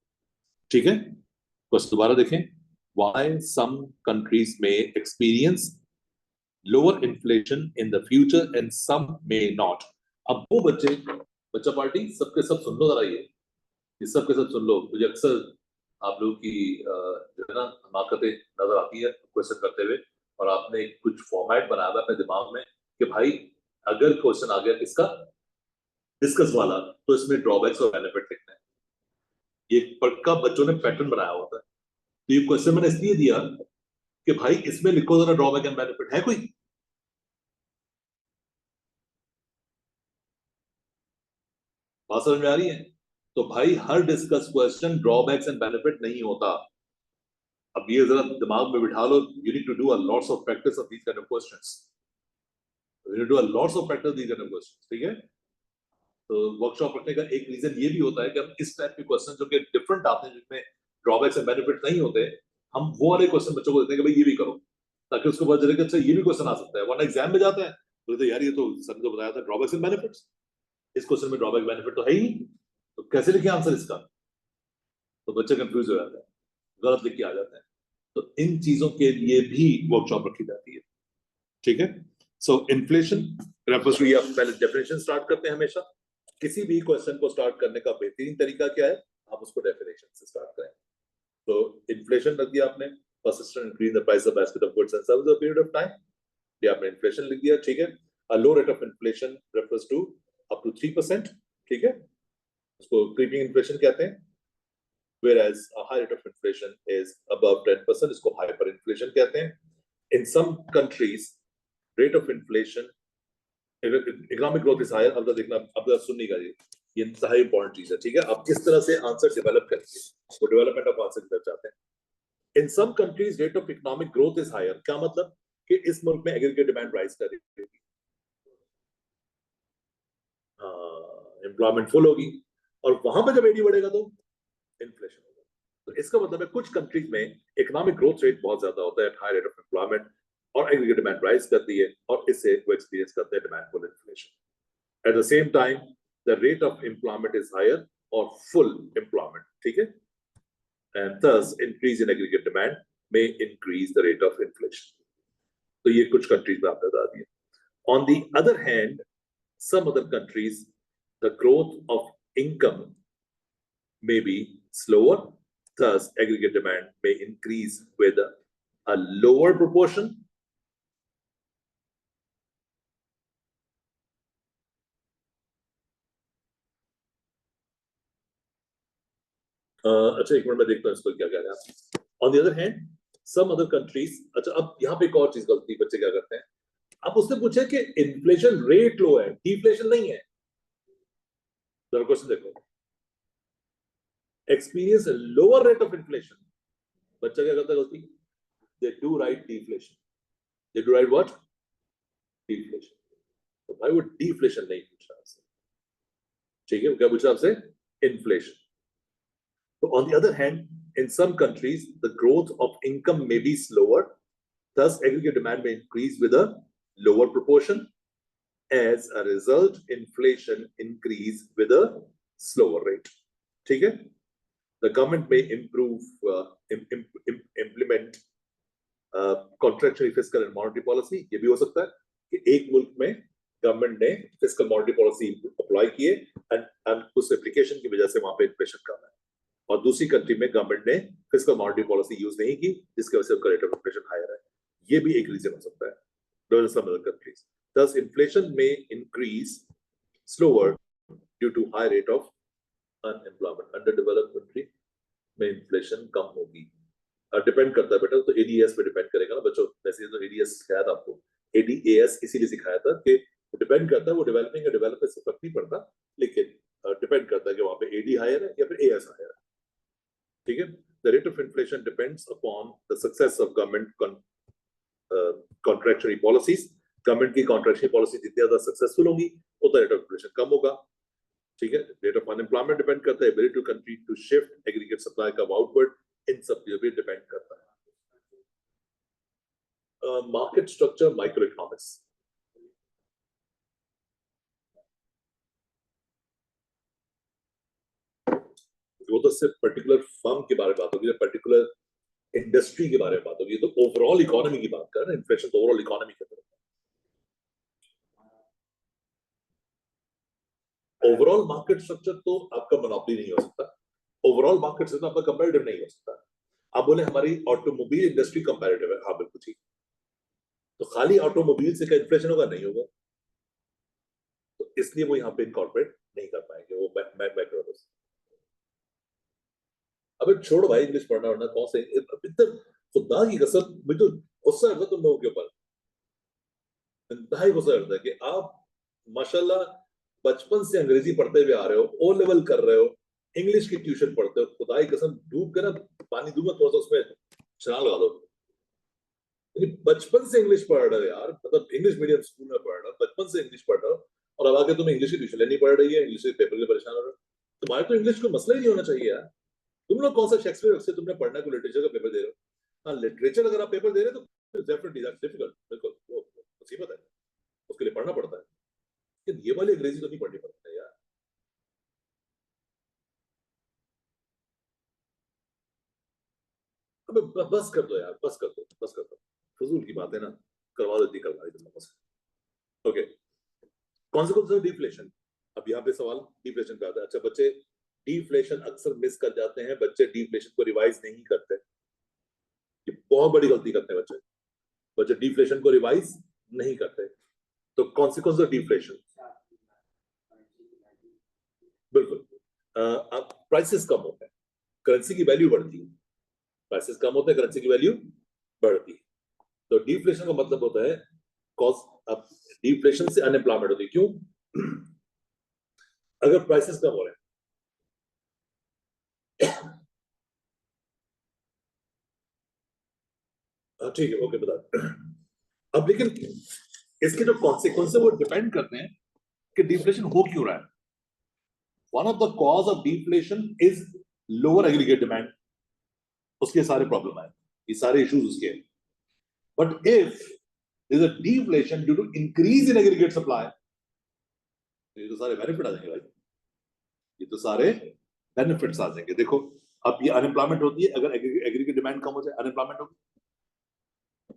ठीक है, बस दोबारा देखें, why some countries may experience lower inflation in the future and some may not। अब वो बच्चा पार्टी सबके सब सुन लो जरा, ये सबके सब सुन लो। मुझे अक्सर आप लोगों की जो है ना हमाकतें नजर आती है क्वेश्चन करते हुए, और आपने कुछ फॉर्मेट बनाया है अपने दिमाग में कि भाई अगर क्वेश्चन आ गया किसका, डिस्कस वाला, तो इसमें ड्रॉबैक्स और बेनिफिट लिखना है। ये पक्का बच्चों ने पैटर्न बनाया होता है। तो ये क्वेश्चन मैंने इसलिए दिया कि भाई इसमें लिखो जरा ड्रॉबैक एंड बेनिफिट, है कोई? बात समझ में आ रही है? तो भाई हर discuss question drawbacks and benefit नहीं होता। अब ये जरा दिमाग में बिठा लो, you need to do a lots of practice of these kind of questions, you need to do a lots of practice these kind of questions. ठीक है, तो वर्कशॉप रखने का एक रीजन ये भी होता है कि हम इस टाइप के क्वेश्चन जो कि डिफरेंट आते हैं, जिसमें ड्रॉबैक्स एंड बेनिफिट नहीं होते, हम वो वाले क्वेश्चन बच्चों को देते हैं कि भाई ये भी करो, ताकि उसको पता चले कि अच्छा ये भी क्वेश्चन आ सकता है। वरना एग्जाम में जाता है बोलते यार ये तो सर ने तो बताया था ड्रॉबैक्स एंड बेनिफिट्स, इस क्वेश्चन में ड्रॉबैक बेनिफिट तो है ही नहीं, तो कैसे लिखे आंसर इसका? तो बच्चे कंफ्यूज हो जाते हैं, गलत लिख के आ जाते हैं। तो इन चीजों के लिए भी वर्कशॉप रखी जाती है। ठीक है, सो इन्फ्लेशन रेफर्स टू, ये पहले डेफिनेशन स्टार्ट करते हैं हमेशा। किसी भी क्वेश्चन को स्टार्ट करने का बेहतरीन तरीका क्या है, आप उसको डेफिनेशन से स्टार्ट करें। तो इन्फ्लेशन रख दिया आपने, persistent increase in the price of basket of goods and services over a period of time, ये आपने इन्फ्लेशन लिख दिया। ठीक है, a low rate of inflation refers to up to 3%। ठीक है, उसको creeping inflation कहते हैं, whereas a high rate of inflation is above 10%, इसको hyperinflation कहते हैं। In some countries rate of inflation, economic growth is higher। अब देखना, अब सुनने का ये इंतहाई इंपॉर्टेंट चीज है। ठीक है, आप किस तरह से आंसर डेवलप करेंगे, वो डेवलपमेंट ऑफ आंसर की तरफ जाते हैं। In some countries rate of economic growth is higher. क्या मतलब कि इस मुल्क में एग्रीगेट डिमांड राइज कर रही है, एम्प्लॉयमेंट फुल होगी, और वहां पर जब एडी बढ़ेगा तो इन्फ्लेशन होगा। तो इसका मतलब है कुछ कंट्रीज में इकोनॉमिक ग्रोथ रेट बहुत ज्यादा होता है, हाई रेट ऑफ एम्प्लॉयमेंट, और एग्रीगेट डिमांड राइज करती है, और इससे वो एक्सपीरियंस करते हैं demand full inflation. At the same time the rate of employment is higher और फुल एम्प्लॉयमेंट, ठीक है, and thus increase in aggregate demand may increase the rate of inflation. तो ये कुछ countries में आपने बता दिया. On the other hand, some other countries, the growth of income may be slower, thus aggregate demand may increase with a lower proportion. अच्छा एक मिनट में देखता हूँ इसको क्या कह रहे हैं. On the other hand, some other countries, अच्छा अब यहाँ पे एक और चीज गलती बच्चे क्या करते हैं, अब उसने पूछा कि इन्फ्लेशन रेट लो है, डिफ्लेशन नहीं है. जरा क्वेश्चन देखो, experience lower rate of inflation, बच्चा क्या करता है गलती, they do right deflation, they do right what, deflation. तो भाई वो डिफ्लेशन नहीं पूछ रहा आपसे, ठीक है, क्या पूछ रहा आपसे, इन्फ्लेशन. तो on the other hand, in some countries the growth of income may be slower, thus aggregate demand may increase with a lower proportion. As a result, inflation increase with a slower rate. ठीक है, the government may implement contractionary fiscal and monetary policy. ये भी हो सकता है कि एक मुल्क में गवर्नमेंट ने फिस्कल मॉनेटरी पॉलिसी अप्लाई किए एंड उस एप्लीकेशन की वजह से वहां पे इन्फ्लेशन कम है, और दूसरी कंट्री में गवर्नमेंट ने फिस्कल मॉनेटरी पॉलिसी यूज नहीं की जिसकी वजह से उनका रेट ऑफ इन्फ्लेशन हायर है. ये भी एक रीजन हो सकता है. Those are some other countries. Thus, inflation may increase slower due to high rate of unemployment. Underdeveloped country में inflation कम होगी. डिपेंड करता है बेटा, तो एडीएस पे डिपेंड करेगा ना बच्चों. वैसे तो एडीएस सिखाया था आपको, एडीएस इसीलिए सिखाया था कि डिपेंड करता है, वो डेवलपिंग या डेवलपर से फर्क नहीं पड़ता, लेकिन डिपेंड करता है कि वहां पे एडी हायर है या फिर एएस हायर है. ठीक है, the rate of inflation depends upon the success of government contractionary policies. Government की कॉन्ट्रैक्चुअल पॉलिसी जितनी ज्यादा सक्सेसफुल होगी उतना रेट ऑफ इन्फ्लेशन कम होगा. ठीक है, रेट ऑफ अनएम्प्लॉयमेंट डिपेंड करता है, ability to country to shift aggregate supply का आउटवर्ड, इन सब चीजों पे डिपेंड करता है. Market structure, micro economics. वो तो सिर्फ पर्टिकुलर फर्म के बारे में बात होगी, पर्टिकुलर इंडस्ट्री के बारे में बात होगी, तो ओवरऑल इकोनॉमी की बात कर रहे हैं. इन्फ्लेशन तो ओवरऑल इकोनॉमी के अंदर, ओवरऑल मार्केट स्ट्रक्चर तो आपका मोनोपोली नहीं हो सकता, ओवरऑल मार्केट स्ट्रक्चर आपका कंपैरेटिव नहीं हो सकता. आप बोले हमारी ऑटोमोबाइल इंडस्ट्री कंपैरेटिव है, हाँ बिल्कुल ठीक, तो खाली ऑटोमोबाइल से क्या इन्फ्लेशन होगा, नहीं होगा, तो इसलिए वो यहाँ पे इनकॉर्पोरेट नहीं कर पाएंगे वो मैक्रोस. अबे छोड़ भाई इंग्लिश पढ़ना वरना कौन से इतना, खुदा की कसम मुझे तो गुस्सा आता है तुम लोगों के ऊपर, इंतहाई गुस्सा आता है कि आप माशाल्लाह बचपन से अंग्रेजी पढ़ते हुए आ रहे हो, ओ लेवल कर रहे हो, इंग्लिश की ट्यूशन पढ़ते हो, खुदा की कसम डूब के ना पानी दूंगा थोड़ा सा उसमें छलांग लगा दो. बचपन से इंग्लिश पढ़ रहे हो यार, मतलब इंग्लिश मीडियम स्कूल में पढ़ रहा हो, बचपन से इंग्लिश पढ़ रहा हो, और अब आके तुम इंग्लिश की ट्यूशन लेनी पड़ रही है, इंग्लिश के पेपर के परेशान हो रहे हो. तुम्हारे तो इंग्लिश को मसला ही नहीं होना चाहिए यार. तुम लोग कौन सा शेक्सपियर से तुमने पढ़ना को लिटरेचर का पेपर दे रहे हो. हाँ लिटरेचर अगर आप पेपर दे रहे हो तो डेफिनेटली दैट्स डिफिकल्ट, बिल्कुल वो मुसीबत है, उसके लिए पढ़ना पड़ता है, लेकिन ये वाली अंग्रेजी तो नहीं पढ़नी पड़ती है यार. अबे बस कर दो यार, बस कर दो, बस कर दो, फजूल की बात है ना, करवा देती करवा दी तुम लोगों से. Okay, consequence of deflation. अब यहाँ पे सवाल डिफ्लेशन का आता है. अच्छा बच्चे डिफ्लेशन अक्सर मिस कर जाते हैं, बच्चे डिफ्लेशन को रिवाइज नहीं करते, ये बहुत बड़ी गलती करते हैं बच्चे. बच्चे डिफ्लेशन को रिवाइज नहीं करते. तो कॉन्सिक्वेंस ऑफ डिफ्लेशन, बिल्कुल, अब प्राइसेस कम होते हैं, करेंसी की वैल्यू बढ़ती है, प्राइसेस कम होते हैं, करेंसी की वैल्यू बढ़ती है. तो डिफ्लेशन का मतलब होता है कॉस्ट. अब डिफ्लेशन से अनएम्प्लॉयमेंट होती है, क्यों? अगर प्राइसेस कम हो रहे हैं, ठीक है, ओके, बता। अब लेकिन इसके जो कॉन्सिक्वेंस है वो डिपेंड करते हैं कि डिफ्लेशन हो क्यों रहा है। One of the cause of deflation is lower aggregate demand, उसके सारे प्रॉब्लम आए, ये सारे इश्यूज उसके हैं। But if there is a deflation due to increase in aggregate supply, ये तो सारे बेनिफिट आ जाएंगे भाई, ये तो सारे बेनिफिट्स आ जाएंगे। देखो अब ये अनएम्प्लॉयमेंट होती है, अगर एग्रीगेट डिमांड कम हो जाए अनएम्प्लॉयमेंट होगी,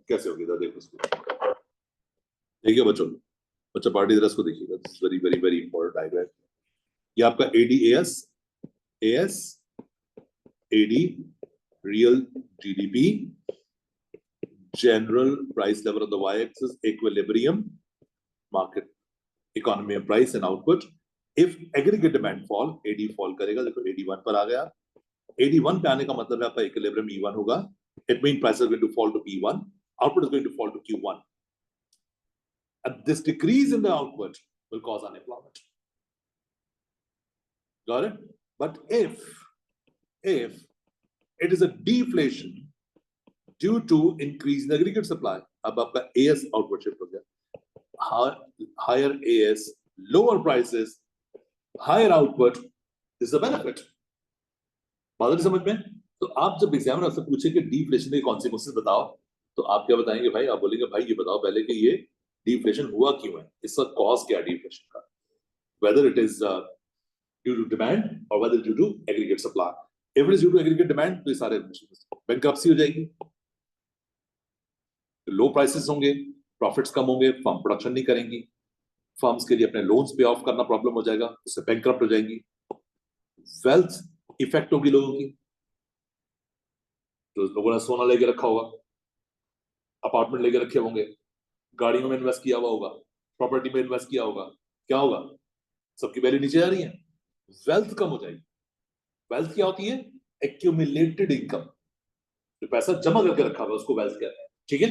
कैसे होगी? देखो उसको देखिए बच्चों, बच्चा पार्टी ड्रेस को देखिएगा, this is very very very important diagram. ये आपका AD AS, AS, AD, real GDP, general price level of the Y axis, equilibrium, market economy of price and output. If aggregate demand fall, AD fall करेगा। देखो एडी 1 पर आ गया, एडी 1 पे आने का मतलब है आपका इक्विलिब्रियम E1 होगा, it mean price is going to fall to P1, output is going to fall to Q1, and this decrease in the output will cause unemployment. Got it? But if it is a deflation due to increase in aggregate supply, अब आपका AS output shift हो गया, higher AS, lower prices, higher output, this is a benefit. बात समझ में? तो आप जब एग्जामिनर से पूछे कि डिफ्लेशन के कॉन्सिक्वेंसेस बताओ, तो आप क्या बताएंगे भाई? आप बोलेंगे भाई ये बताओ पहले कि ये डिफ्लेशन हुआ क्यों है, इसका कॉज क्या है डिफ्लेशन का, whether it is due to demand or whether due to aggregate supply. If it is due to aggregate demand, तो ये सारे bankruptcy हो जाएगी, लो प्राइसेस होंगे, प्रॉफिट्स कम होंगे, फर्म प्रोडक्शन नहीं करेंगी, फर्म्स के लिए अपने लोन्स पे ऑफ करना प्रॉब्लम हो जाएगा, उससे बैंकक्रप्ट हो जाएंगी, वेल्थ इफेक्ट होगी लोगों की, तो लोगों ने सोना लेके रखा होगा, अपार्टमेंट लेके रखे होंगे, गाड़ियों में इन्वेस्ट किया हुआ होगा, प्रॉपर्टी में इन्वेस्ट किया होगा, क्या होगा? सबकी वैल्यू नीचे जा रही है, वेल्थ कम हो जाएगी। वेल्थ क्या होती है? एक्यूमुलेटेड इनकम, जो पैसा जमा करके रखा हुआ उसको वेल्थ कहते हैं, ठीक है?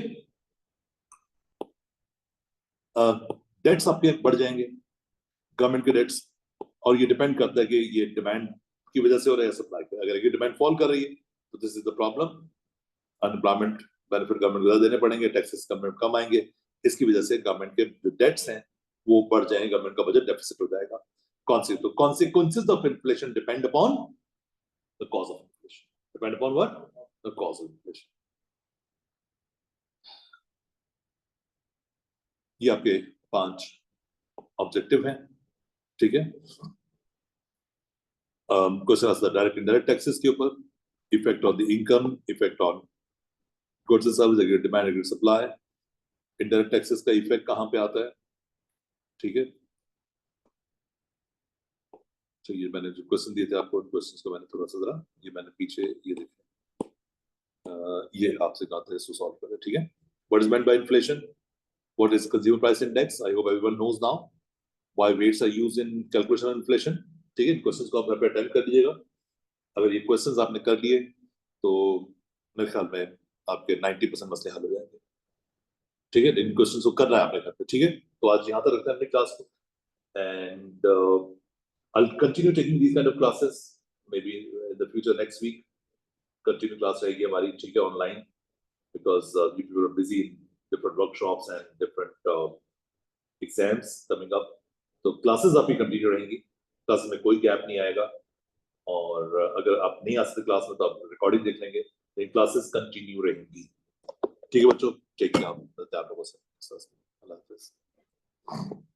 डेट्स आपके बढ़ जाएंगे, गवर्नमेंट के डेट्स, और ये डिपेंड करता है कि ये डिमांड की वजह से हो रहा है सप्लाई पे। अगर ये डिमांड फॉल कर रही है तो this is the problem, unemployment benefit government को ज्यादा देने पड़ेंगे, टैक्सेस गवर्नमेंट कम आएंगे, इसकी वजह से गवर्नमेंट के जो डेट्स हैं वो बढ़ जाएंगे, गवर्नमेंट का बजट डेफिसिट हो जाएगा। consequences of inflation depend upon the cause of inflation. Depend upon what? The cause of inflation. ये आपके 5 ऑब्जेक्टिव हैं, ठीक है? क्वेश्चन आता है डायरेक्ट इनडायरेक्ट टैक्सेस के ऊपर, effect on the income, effect on goods and service, aggregate demand, aggregate supply, indirect taxes का इफेक्ट कहां पे आता है, ठीक है? तो ये मैंने जो क्वेश्चन दिए थे आपको, उन क्वेश्चंस को मैंने थोड़ा सा जरा ये मैंने पीछे ये देखे, ये आपसे कहा था इसको सॉल्व करें, ठीक है? What is meant by inflation, what is consumer price index, I hope everyone knows now why weights are used in calculation of inflation, ठीक है? इन क्वेश्चंस को आप घर पे अटेम्प्ट कर लीजिएगा। अगर ये क्वेश्चंस आपने कर लिए तो मेरे ख्याल में आपके 90% मसले हल हो जाएंगे, ठीक है? इन क्वेश्चंस को कर रहा है आपने घर पे, ठीक है? तो आज यहाँ तक रखते हैं अपनी क्लास को, and I'll continue taking these kind of classes maybe in the future next week. Continue class रहेगी हमारी, ठीक है, online, because you people are busy in different workshops and different exams coming up. तो classes आपकी continue रहेंगी, क्लास में कोई गैप नहीं आएगा, और अगर आप नहीं आ सकते क्लास में तो आप रिकॉर्डिंग देख लेंगे, लेकिन क्लासेस कंटिन्यू रहेंगी, ठीक है बच्चों? टेक केयर आप लोगों से, अल्लाह हाफिज़।